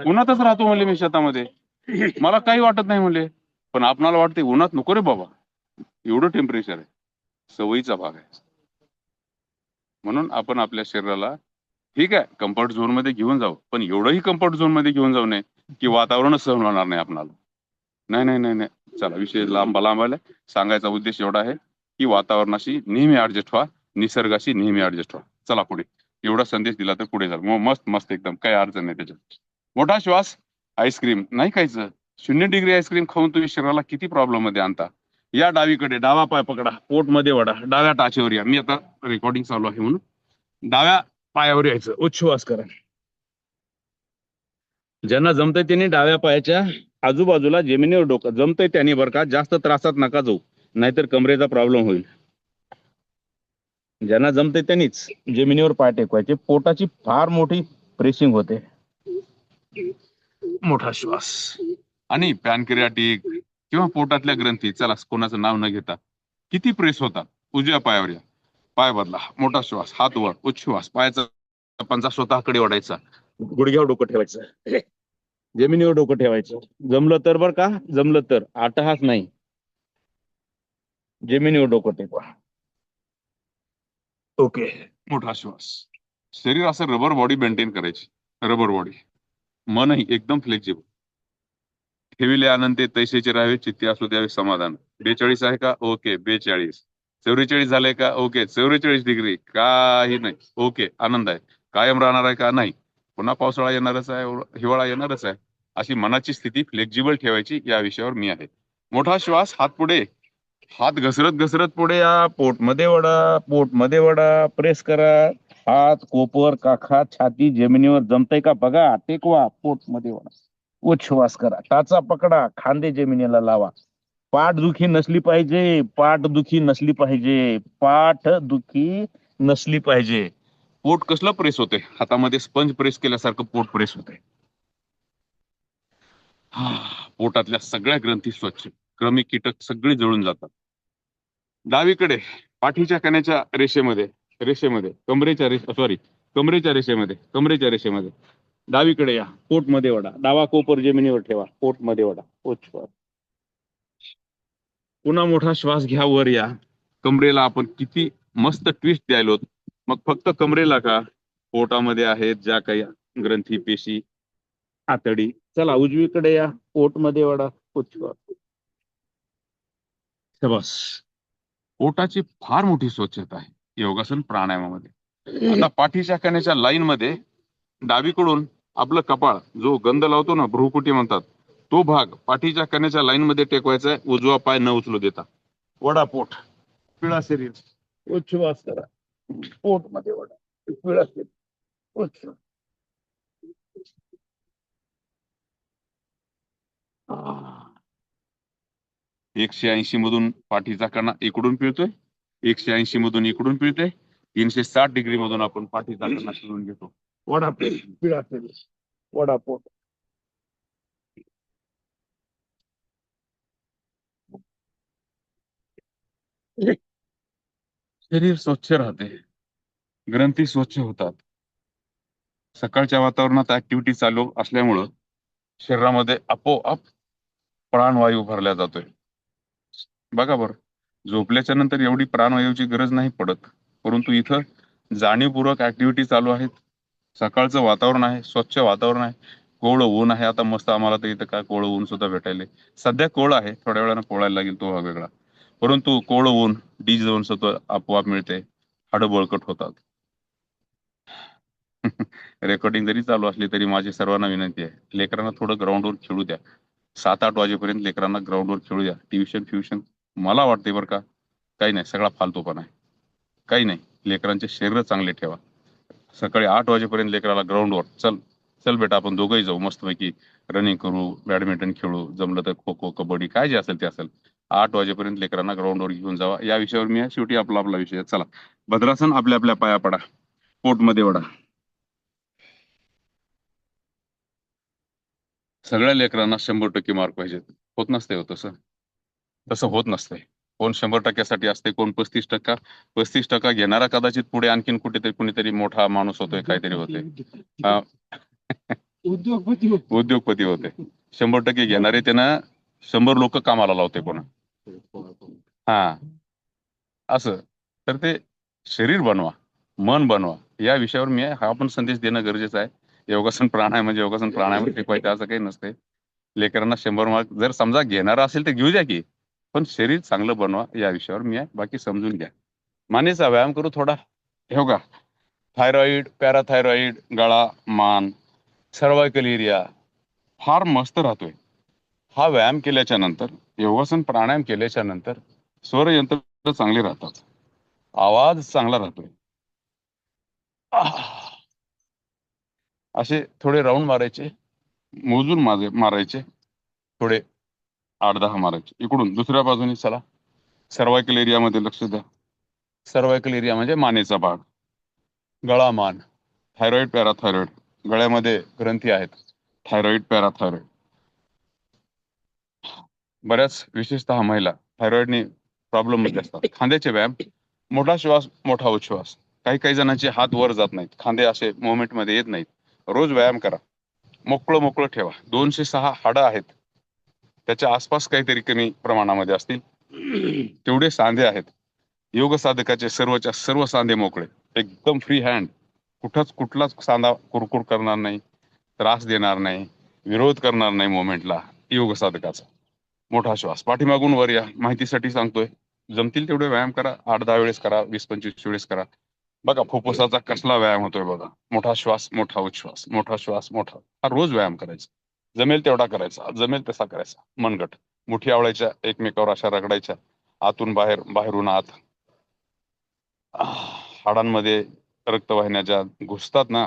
उन्हातच राहतो म्हणले मी शेतामध्ये. मला काही वाटत नाही म्हणले. पण आपणाला वाटते उन्हात नको रे बाबा, एवढं टेम्परेचर आहे. सवयीचा भाग आहे. म्हणून आपण आपल्या शरीराला ठीक आहे कम्फर्ट झोन मध्ये घेऊन जाऊ, पण एवढंही कम्फर्ट झोन मध्ये घेऊन जाऊ नये की वातावरणच सहन होणार नाही आपणाला. नाही नाही नाही नाही, चला विषय लांब आलाय. सांगायचा उद्देश एवढा आहे की वातावरणाशी नेहमी ऍडजस्ट व्हा, निसर्गाशी नेहमी ऍडजस्ट व्हा. चला पुढे. एवढा संदेश दिला तर पुढे झालं. मस्त मस्त एकदम, काही अडचण नाही त्याच्यात. मोठा श्वास. आईस्क्रीम नाही खायचं. 0 डिग्री आईस्क्रीम खाऊन तुम्ही शरीराला किती प्रॉब्लेम मध्ये आणता. या डावीकडे, डावा पाय पकडा, पोट मध्ये वडा, डाव्या टाचेवर या. मी आता रेकॉर्डिंग चालू आहे म्हणून डाव्या पायावर यायचं, उच्छ्वास करा. ज्यांना जमतंय त्यांनी डाव्या पायाच्या आजूबाजूला जमिनीवर डोकं, जमतंय त्यांनी बरं का, जास्त त्रासात नका जाऊ, नाहीतर कमरेचा प्रॉब्लेम होईल. ज्यांना जमतंय त्यांनीच जमिनीवर पाय टेकवायचे. पोटाची फार मोठी प्रेसिंग होते. मोठा श्वास. आणि पॅनक्रियाटिक किंवा पोटातल्या ग्रंथी, चला कोणाचं नाव न घेता, किती प्रेस होतात. उजव्या पायावर या, पाय बदला, मोठा श्वास, हात वर, उच्छ्वास, पायाचा पंजा स्वतःकडे ओढायचा, गुडघ्यावर डोकं ठेवायचं, जमिनीवर डोकं ठेवायचं. जमलं तर बर का, जमलं तर अट्टहास नाही, जमिनीवर डोकं टेकवा. ओके. मोठा श्वास. शरीर असं रबर बॉडी मेंटेन करायची, रबर बॉडी. मनही एकदम फ्लेक्झिबल. ठेविले आनंदे तैसेचे राहावे, चित्ती असू द्यावे समाधान. 42 आहे का? ओके 42. 44 झाले का? ओके 44 डिग्री, काही नाही, ओके आनंद आहे. कायम राहणार आहे का? नाही. पुन्हा पावसाळा येणारच आहे, हिवाळा येणारच आहे. अशी मनाची स्थिती फ्लेक्झिबल ठेवायची, या विषयावर मी आहे. मोठा श्वास. हात पुढे, हात घसरत घसरत पुढे या. पोटमध्ये वडा, पोटमध्ये वडा, प्रेस करा. हात कोपर, काखा, छाती जमिनीवर जमतंय का बघा, टेकवा, पोटमध्ये वडा, उच्छ्वास करा. टाचा पकडा, खांदे जमिनीला लावा. पाठ दुखी नसली पाहिजे, पाठ दुखी नसली पाहिजे, पाठ दुखी नसली पाहिजे. पोट कसलं प्रेस होते, हातामध्ये स्पंज प्रेस केल्यासारखं पोट प्रेस होते. पोटातल्या सगळ्या ग्रंथी स्वच्छ, क्रमिक कीटक सगळे जळून जातात. डावीकडे, पाठीच्या कण्याच्या रेषेमध्ये, कमरेच्या रेषेमध्ये डावीकडे या. पोटमध्ये वडा, डावा कोपर जमिनीवर ठेवा, पोटमध्ये वडा, उच्छ्वास. पुन्हा मोठा श्वास घ्या, वर या. कमरेला आपण किती मस्त ट्विस्ट द्यायलो. मग फक्त कमरेला का, पोटामध्ये आहेत ज्या काही ग्रंथी, पेशी, आतडी. चला उजवीकडे या. पोटमध्ये वडा, उच्छ्वास. बस. पोटाची फार मोठी स्वच्छता आहे योगासन प्राणायामामध्ये. आता पाठीच्या कण्याच्या लाईन मध्ये डावीकडून आपलं कपाळ, जो गंध लावतो ना, भ्रुकुटी म्हणतात, तो भाग पाठीच्या कण्याच्या लाईन मध्ये टेकवायचा आहे. उजवा पाय न उचलू देता. वडा पोट, पिळा शरीर, उच्छ्वास करा. पोट मध्ये वडा, पिळा शरीर, उच्छ्वास. 180 मधून पाठीचा कणा इकडून पिळतोय, 180 मधून इकडून पिळतोय, 360 डिग्री मधून आपण पाठीचा कणा पिळून घेतो. वडा पोट, पिळा शरीर, वडा पोट. शरीर स्वच्छ राहते, ग्रंथी स्वच्छ होतात. सकाळच्या वातावरणात ऍक्टिव्हिटी चालू असल्यामुळं शरीरामध्ये आपोआप प्राणवायू भरला जातोय. बघा बरं, झोपल्याच्या नंतर एवढी प्राणवायूची गरज नाही पडत, परंतु इथं जाणीवपूर्वक ऍक्टिव्हिटी चालू आहेत. सकाळचं वातावरण आहे, स्वच्छ वातावरण आहे, कोवळं ऊन आहे. आता मस्त आम्हाला तर इथं काय कोवळं ऊन सुद्धा भेटायले. सध्या कोवळं आहे, थोड्या वेळानं कोवळायला लागेल, तो भाग वेगळा. परंतु कोवळं ऊन, डी जीवनसत्व आपोआप मिळते, हाडं बळकट होतात. रेकॉर्डिंग जरी चालू असली तरी माझी सर्वांना विनंती आहे, लेकरांना थोडं ग्राउंडवर खेळू द्या. 7-8 वाजेपर्यंत लेकरांना ग्राउंडवर खेळू द्या. ट्युशन मला वाटते बरं का, काही नाही, सगळा फालतूपणा आहे. काही नाही, लेकरांचे शरीर चांगले ठेवा. सकाळी 8 वाजेपर्यंत लेकराला ग्राउंडवर चल चल बेटा, आपण दोघंही जाऊ, मस्तपैकी रनिंग करू, बॅडमिंटन खेळू, जमलं तर खो खो, कबड्डी, काय जे असेल ते असेल. 8 वाजेपर्यंत लेकरांना ग्राउंडवर घेऊन जावा. या विषयावर मी शेवटी आपला विषय आहे. चला, भद्रासन, आपल्या आपल्या पाया पडा, पोटमध्ये वडा. सगळ्या लेकरांना 100% मार्क पाहिजेत. होत नसते हो तसं होत नसतंय. कोण 100%साठी असते, कोण 35%. 35% घेणारा कदाचित पुढे आणखीन कुणीतरी मोठा माणूस होतोय, काहीतरी होते, उद्योगपती होते. 100% घेणारे त्यांना 100 लोक कामाला लावते कोणा. हा असं. तर ते शरीर बनवा, मन बनवा, या विषयावर मी हा पण संदेश देणं गरजेचं आहे. योगासन प्राणायाम म्हणजे योगासन प्राणायाम शिकवायचं असं काही नसते. लेकरांना 100 मार्क जर समजा घेणारा असेल तर घेऊ द्या की, पण शरीर चांगलं बनवा या विषयावर मी आहे. बाकी समजून घ्या. मानेचा व्यायाम करू थोडा. हे का, थायरॉइड, पॅराथायरॉइड, गळा, मान, सर्वायकल एरिया फार मस्त राहतोय. हा व्यायाम केल्याच्या नंतर, योगासन प्राणायाम केल्याच्या नंतर स्वर यंत्र चांगले राहतात, आवाज चांगला राहतोय. असे थोडे राऊंड मारायचे, मोजून मारायचे, थोडे 8-10 मारायचे. इकडून दुसऱ्या बाजूने चला. सर्वायकल एरियामध्ये लक्ष द्या. सर्वायकल एरिया म्हणजे मानेचा भाग, गळा, मान, थायरॉइड, पॅराथायरॉइड. गळ्यामध्ये ग्रंथी आहेत, थायरॉइड, पॅराथायरॉइड. बऱ्याच विशेषतः महिला थायरॉइडने प्रॉब्लेम मध्ये असतात. खांद्याचे व्यायाम, मोठा श्वास, मोठा उच्छ्वास. काही काही जणांचे हात वर जात नाहीत, खांदे असे मुवमेंट मध्ये येत नाहीत. रोज व्यायाम करा, मोकळं मोकळं ठेवा. 206 हाडं आहेत, त्याच्या आसपास काहीतरी कमी प्रमाणामध्ये असतील तेवढे सांधे आहेत. योग साधकाचे सर्वच्या सर्व सांधे मोकळे, एकदम फ्री हँड. कुठलाच सांधा कुरकुर करणार नाही, त्रास देणार नाही, विरोध करणार नाही मुवमेंटला. योग साधकाचा मोठा श्वास. पाठीमागून वर या, माहितीसाठी सांगतोय. जमतील तेवढे व्यायाम करा, 8-10 वेळेस करा, 20-25 वेळेस करा. बघा फुफ्फुसाचा कसला व्यायाम होतोय बघा. मोठा श्वास, मोठा उच्छ्वास, मोठा श्वास, मोठा. हा रोज व्यायाम करायचा. जमेल तेवढा करायचा, जमेल तसा करायचा. मनगट, मुठी आवळायच्या, एकमेकावर अशा रगडायच्या, आतून बाहेर, बाहेरून आत. हाडांमध्ये रक्तवाहिन्या ज्या घुसतात ना,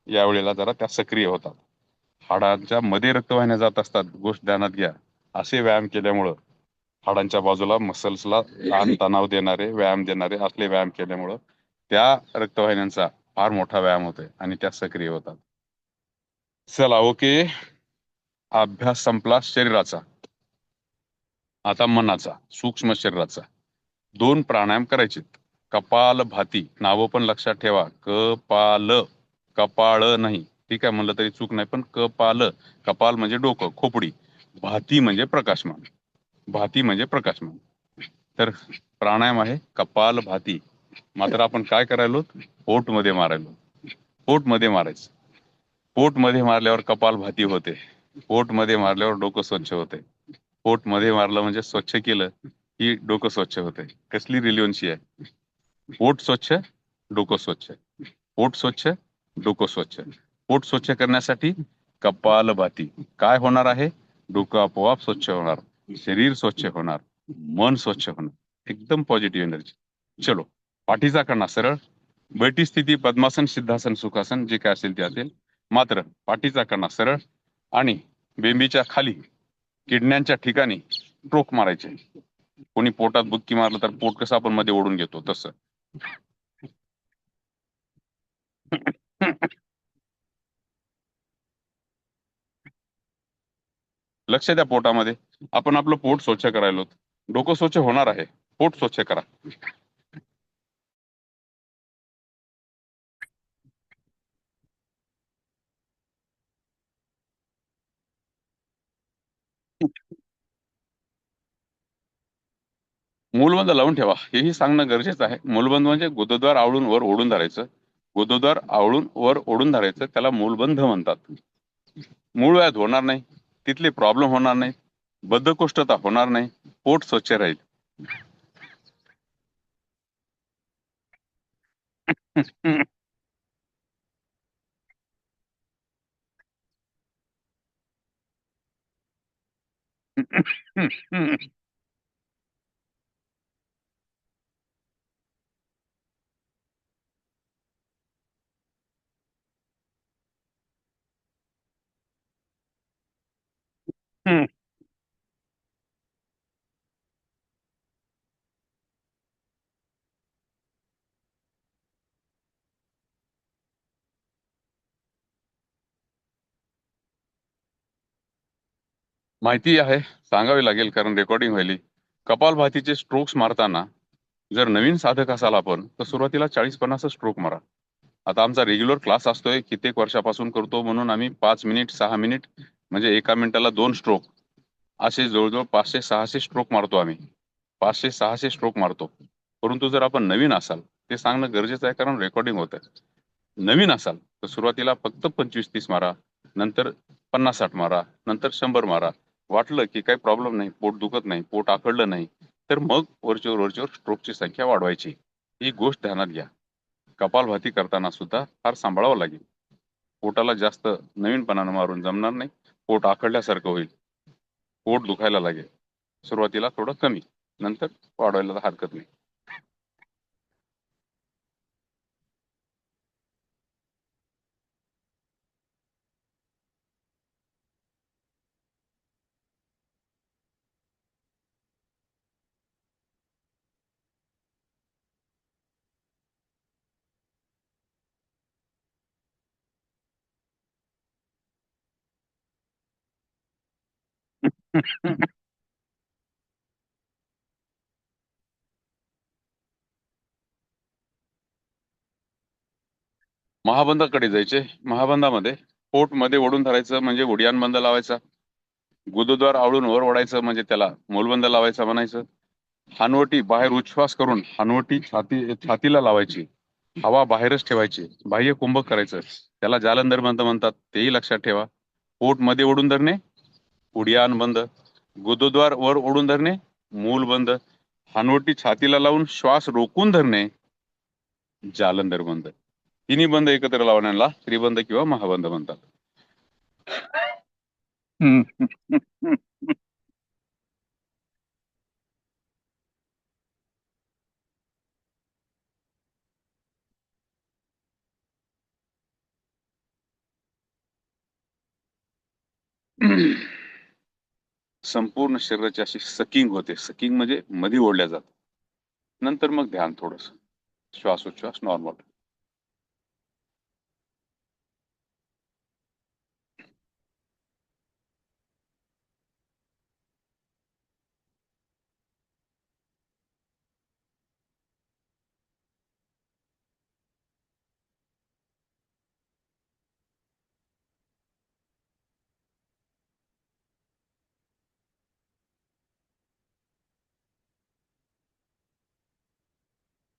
यावेळेला जरा त्या सक्रिय होतात. हाडांच्या मध्ये रक्तवाहिन्या जात असतात, गोष्ट ध्यानात घ्या. असे व्यायाम केल्यामुळं हाडांच्या बाजूला मसल्सला ताण तणाव देणारे व्यायाम देणारे असले व्यायाम केल्यामुळं त्या रक्तवाहिन्यांचा फार मोठा व्यायाम होतोय आणि त्या सक्रिय होतात. चला, ओके. अभ्यास संपला शरीराचा. आता मनाचा, सूक्ष्म शरीराचा. 2 प्राणायाम करायचे. कपाल भाती, नावं पण लक्षात ठेवा. कपाळ नाही, ठीक आहे म्हणलं तरी चूक नाही, पण कपाल म्हणजे डोकं, खोपडी. भाती म्हणजे प्रकाशमान, भाती म्हणजे प्रकाशमान. तर प्राणायाम आहे कपाल भाती. मात्र आपण काय करायलो, पोट मध्ये मारायलो. पोट मध्ये मारायचं. पोट मध्ये मारल्यावर कपाल भाती होते, पोट मध्ये मारल्यावर डोकं स्वच्छ होते. पोट मध्ये मारलं म्हणजे स्वच्छ केलं की डोकं स्वच्छ होते. कसली रिलिव्हन्सी आहे. पोट स्वच्छ, डोकं स्वच्छ. पोट स्वच्छ, डोकं स्वच्छ. पोट स्वच्छ करण्यासाठी कपालभाती. काय होणार आहे, डोकं आपोआप स्वच्छ होणार, शरीर स्वच्छ होणार, मन स्वच्छ होणार, एकदम पॉझिटिव्ह एनर्जी. चलो, पाठीचा कणा सरळ, बैठी स्थिती, पद्मासन, सिद्धासन, सुखासन, जे काय असेल ते असेल. मात्र पाठीचा कणा सरळ आणि बेंबीच्या खाली किडण्यांच्या ठिकाणी स्ट्रोक मारायचे. कोणी पोटात बुक्की मारलं तर पोट कसं आपण मध्ये ओढून घेतो तसं. लक्ष द्या पोटामध्ये. आपण आपलं पोट स्वच्छ करायलो, डोकं स्वच्छ होणार आहे, पोट स्वच्छ करा. मूलबंद लावून ठेवा, हेही सांगणं गरजेचं आहे. मूलबंद म्हणजे गुदद्वार आवळून वर ओढून धरायचं. गुदद्वार आवळून वर ओढून धरायचं, त्याला मूलबंध म्हणतात. मूळ व्याध होणार नाही, तिथले प्रॉब्लेम होणार नाही, बद्धकोष्ठता होणार नाही, पोट स्वच्छ राहील. माहिती आहे, सांगावी लागेल कारण रेकॉर्डिंग व्हायली. कपालभातीचे स्ट्रोक्स मारताना जर नवीन साधक असाल आपण, तर सुरुवातीला 40-50 स्ट्रोक मारा. आता आमचा रेग्युलर क्लास असतोय, कित्येक वर्षापासून करतो, म्हणून आम्ही 5 मिनिट 6 मिनिट म्हणजे एका मिनिटाला 2 स्ट्रोक, असे जवळजवळ 500-600 स्ट्रोक मारतो आम्ही. 500-600 स्ट्रोक मारतो. परंतु जर आपण नवीन असाल, ते सांगणं गरजेचं आहे, कारण रेकॉर्डिंग होत आहे. नवीन असाल तर सुरुवातीला फक्त 25-30 मारा, नंतर 50-60 मारा, नंतर 100 मारा. वाटलं की काही प्रॉब्लेम नाही, पोट दुखत नाही, पोट आखडलं नाही, तर मग वरचेवर स्ट्रोकची संख्या वाढवायची. ही गोष्ट ध्यानात घ्या. कपालभाती करताना सुद्धा फार सांभाळावं लागेल. पोटाला जास्त नवीनपणानं मारून जमणार नाही. पोट आखडल्यासारखं होईल. पोट दुखायला लागेल. सुरुवातीला थोडं कमी, नंतर वाढवायला हरकत नाही. महाबंदाकडे जायचे. महाबंदामध्ये पोट मध्ये ओढून धरायचं म्हणजे उडियान बंद लावायचा. गुदद्वार आवळून वर ओढायचं म्हणजे त्याला मूलबंद लावायचा म्हणायचं. हानवटी बाहेर उच्छ्वास करून हानवटी छातीला लावायची. हवा बाहेरच ठेवायची. बाह्य कुंभक करायचं, त्याला जालंधर बंद म्हणतात, तेही लक्षात ठेवा. पोट मध्ये ओढून धरणे, उडियान बंद. गुदद्वार वर ओढून धरणे, मूल बंद. हानवटी छातीला लावून श्वास रोखून धरणे, जालंधर बंद. तिन्ही बंद एकत्र लावण्याला त्रिबंध किंवा महाबंद म्हणतात. संपूर्ण शरीराची अशी सकिंग होते. सकिंग म्हणजे मध्ये ओढल्या जात. नंतर मग ध्यान, थोडस श्वासोच्छ्वास नॉर्मल.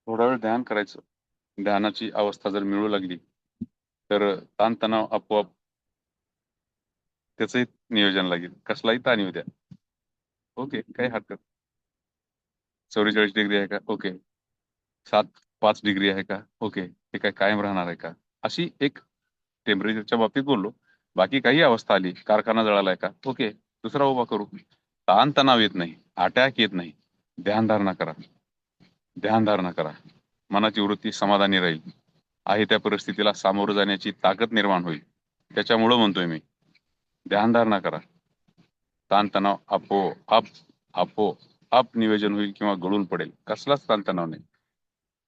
थोडा वेळ ध्यान करायचं. ध्यानाची अवस्था जर मिळू लागली तर ताणतणाव आपोआप त्याचंही नियोजन लागेल. कसलाही ताण येऊ द्या, ओके, काही हरकत. 44 डिग्री आहे का, ओके. 7.5 डिग्री आहे का, ओके. हे काय कायम राहणार आहे का, अशी एक टेम्परेचरच्या बाबतीत बोललो. बाकी काही अवस्था आली, कारखाना जळालाय का, ओके, दुसरा उभा करू. ताणतणाव येत नाही, अटॅक येत नाही, ध्यानधारणा करा. ध्यानधारणा करा. मनाची वृत्ती समाधानी राहील. आहे त्या परिस्थितीला सामोरं जाण्याची ताकद निर्माण होईल. त्याच्यामुळं म्हणतोय मी, ध्यानधारणा करा. ताणतणाव आपोआप नियोजन होईल किंवा गळून पडेल. कसलाच ताणतणाव नाही.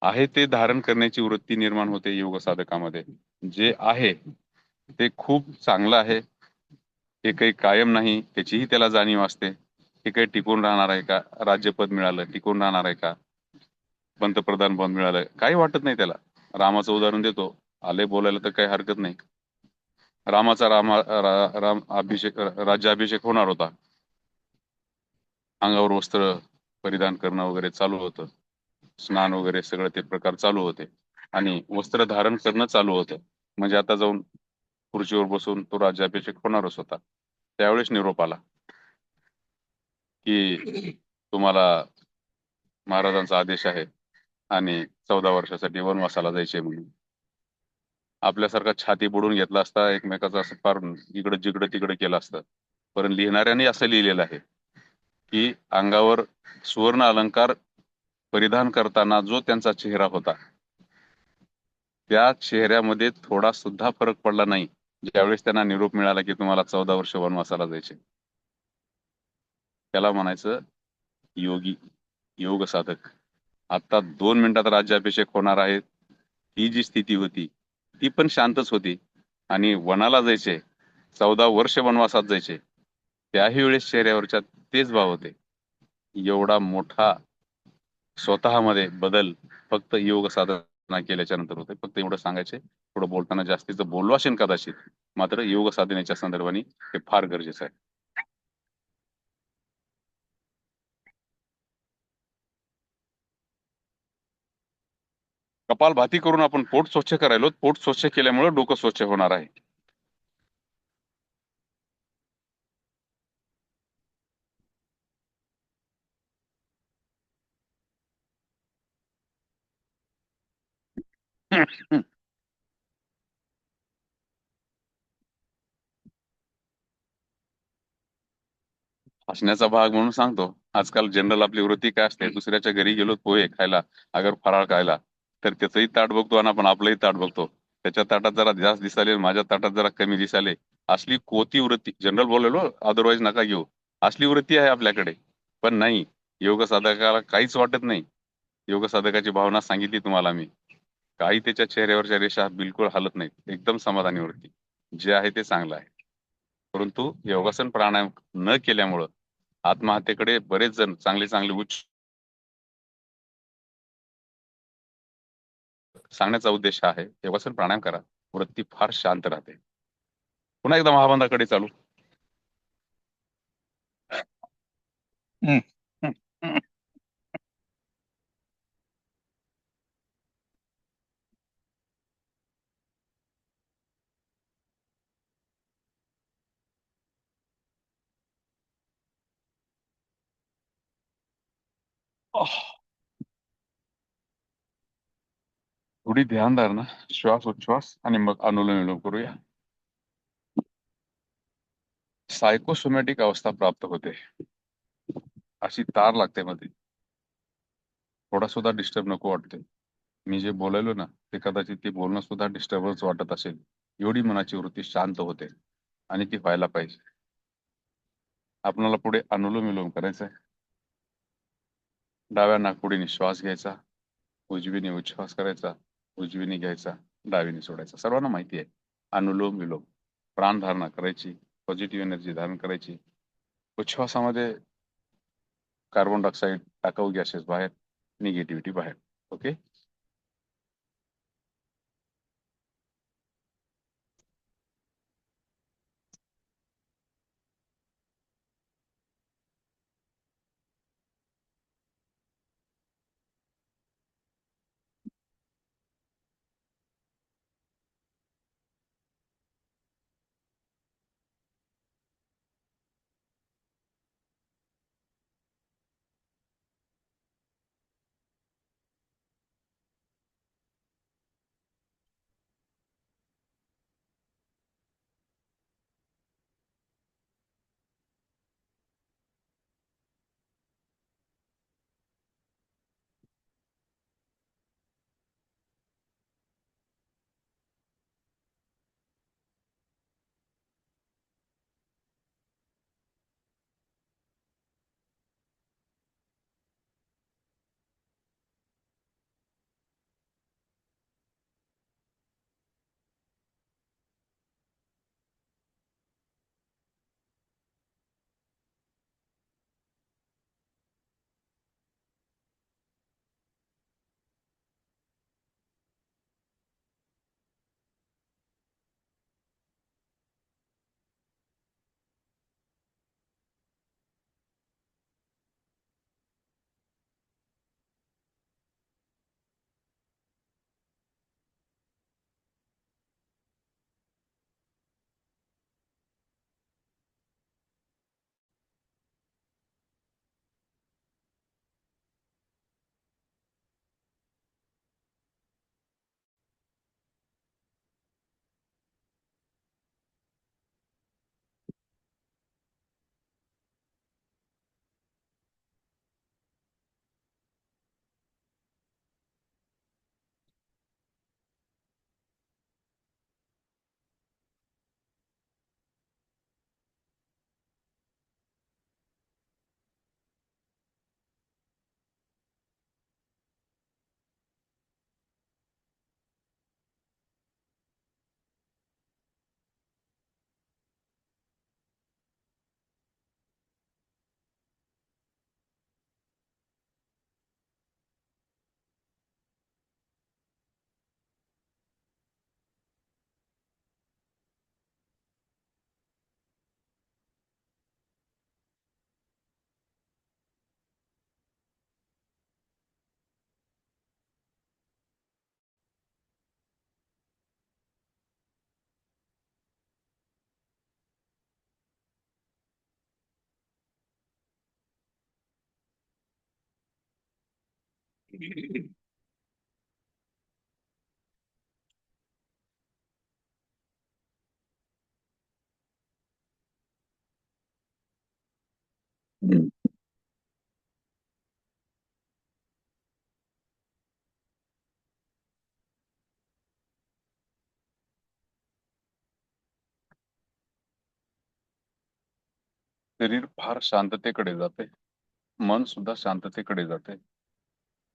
आहे ते धारण करण्याची वृत्ती निर्माण होते योग साधकामध्ये. जे आहे ते खूप चांगलं आहे. हे काही कायम नाही, त्याचीही त्याला जाणीव असते. हे काही टिकून राहणार आहे का, राज्यपद मिळालं टिकून राहणार आहे का, पंतप्रधान पद मिळालं, काही वाटत नाही त्याला. रामाचं उदाहरण देतो, आले बोलायला तर काही हरकत नाही. रामाचा राम अभिषेक, राज्याभिषेक होणार होता. अंगावर वस्त्र परिधान करणं वगैरे चालू होतं. स्नान वगैरे सगळं ते प्रकार चालू होते आणि वस्त्र धारण करणं चालू होतं. म्हणजे आता जाऊन खुर्चीवर बसून तो राज्याभिषेक होणारच होता. त्यावेळेस निरोप आला की तुम्हाला महाराजांचा आदेश आहे आणि 14 वर्षासाठी वनवासाला जायचे म्हणून. आपल्यासारखा छाती बुडून घेतला असता, एकमेकाचा असं फार इकडं जिकडं तिकडं केलं असतं. पण लिहिणाऱ्याने असं लिहिलेलं आहे की अंगावर सुवर्ण अलंकार परिधान करताना जो त्यांचा चेहरा होता, त्या चेहऱ्यामध्ये थोडा सुद्धा फरक पडला नाही ज्यावेळेस त्यांना निरोप मिळाला की तुम्हाला 14 वर्ष वनवासाला जायचे. त्याला म्हणायचं योगी, योग साधक. आता 2 मिनिटात राज्याभिषेक होणार आहे, ही जी स्थिती होती ती पण शांतच होती. आणि वनाला जायचे, 14 वर्ष वनवासात जायचे, त्याही वेळेस चेहऱ्यावरच्या तेच भाव होते. एवढा मोठा स्वतःमध्ये बदल फक्त योग साधक नाही केल्याच्या नंतर होते. फक्त एवढं सांगायचे, थोडं बोलताना जास्तीचं बोललो असेल कदाचित, मात्र योग साधनेच्या संदर्भाने हे फार गरजेचं आहे. कपालभाती करून आपण पोट स्वच्छ करायलो, पोट स्वच्छ केल्यामुळे डोकं स्वच्छ होणार आहे. हसण्याचा भाग म्हणून सांगतो. आजकाल जनरल आपली वृत्ती काय असते, दुसऱ्याच्या घरी गेलो पोहे खायला, अगर फराळ खायला, तर त्याचंही ताट बघतो आणि आपण आपलंही ताट बघतो. त्याच्या ताटात जरा जास्त दिसाले, माझ्या ताटात जरा कमी दिसाले. असली कोती वृत्ती, जनरल बोललेलो, अदरवाईज नका घेऊ. असली वृत्ती आहे आपल्याकडे. पण नाही, योग साधकाला काहीच वाटत नाही. योग साधकाची भावना सांगितली तुम्हाला मी. काही त्याच्या चेहऱ्यावरच्या रेषा बिलकुल हलत नाहीत. एकदम समाधानी वृत्ती. जे आहे ते चांगलं आहे. परंतु योगासन प्राणायाम न केल्यामुळं आत्महत्येकडे बरेच जण चांगले चांगले उच्च सांगण्याचा उद्देश हा आहे. योगासन प्राणायाम करा, वृत्ती फार शांत राहते. पुन्हा एकदा महाबंधाकडे चालू. हम्म, हम्म, हम्म. थोडी ध्यानधारणा, श्वास उच्छ्वास आणि मग अनुलोम विलोम करूया. सायकोसोमॅटिक अवस्था प्राप्त होते. अशी तार लागते मध्ये. थोडा सुद्धा डिस्टर्ब नको वाटते. मी जे बोलायलो ना, ते कदाचित ते बोलणं सुद्धा डिस्टर्बच वाटत असेल. एवढी मनाची वृत्ती शांत होते आणि ती व्हायला पाहिजे. आपल्याला पुढे अनुलोम विलोम करायचं आहे. डाव्या नाकपुडीने श्वास घ्यायचा, उजवीने उच्छ्वास करायचा, उजवीने घ्यायचा, डावीने सोडायचा. सर्वांना माहिती आहे. अनुलोम विलोम. प्राणधारणा करायची, पॉझिटिव्ह एनर्जी धारण करायची. उच्छ्वासामध्ये कार्बन डायऑक्साईड, टाकाऊ गॅसेस बाहेर, निगेटिव्हिटी बाहेर. ओके. शरीर फार शांततेकडे जाते, मन सुद्धा शांततेकडे जाते.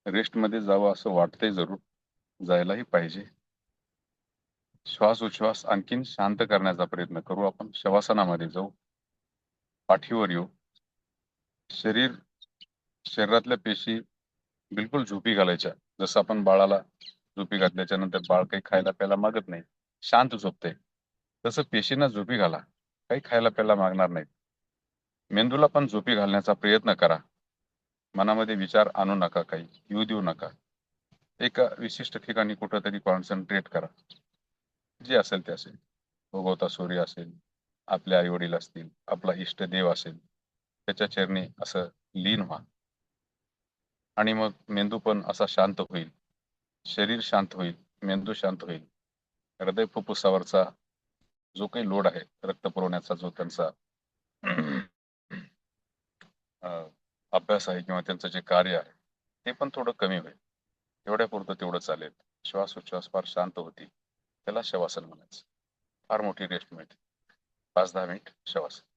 रेस्ट मध्ये जावं असं वाटतंय, जरूर जायलाही पाहिजे. श्वास उच्छ्वास आणखीन शांत करण्याचा प्रयत्न करू. आपण शवासनामध्ये जाऊ, पाठीवर येऊ. शरीरातल्या पेशी बिलकुल झोपी घालायच्या. जसं आपण बाळाला झोपी घातल्याच्या नंतर बाळ काही खायला प्यायला मागत नाही, शांत झोपते, तसं पेशींना झोपी घाला, काही खायला प्यायला मागणार नाही. मेंदूला पण झोपी घालण्याचा प्रयत्न करा. मनामध्ये विचार आणू नका, काही येऊ देऊ नका. एका विशिष्ट ठिकाणी कुठंतरी कॉन्सन्ट्रेट करा. जे असेल ते असेल, उगवता सूर्य असेल, आपले आई वडील असतील, आपला इष्ट देव असेल, त्याच्या चरणी असं लीन व्हा. आणि मग मेंदू पण असा शांत होईल, शरीर शांत होईल, मेंदू शांत होईल. हृदय फुफ्फुसावरचा जो काही लोड आहे, रक्त पुरवण्याचा जो त्यांचा अभ्यास आहे किंवा त्यांचं जे कार्य आहे, ते पण थोडं कमी होईल. एवढ्यापुरतं तेवढं चालेल. श्वास उच्छ्वास फार शांत होती, त्याला शवासन म्हणायचं. फार मोठी रेस्ट मिळते. 5-10 मिनिट शवासन.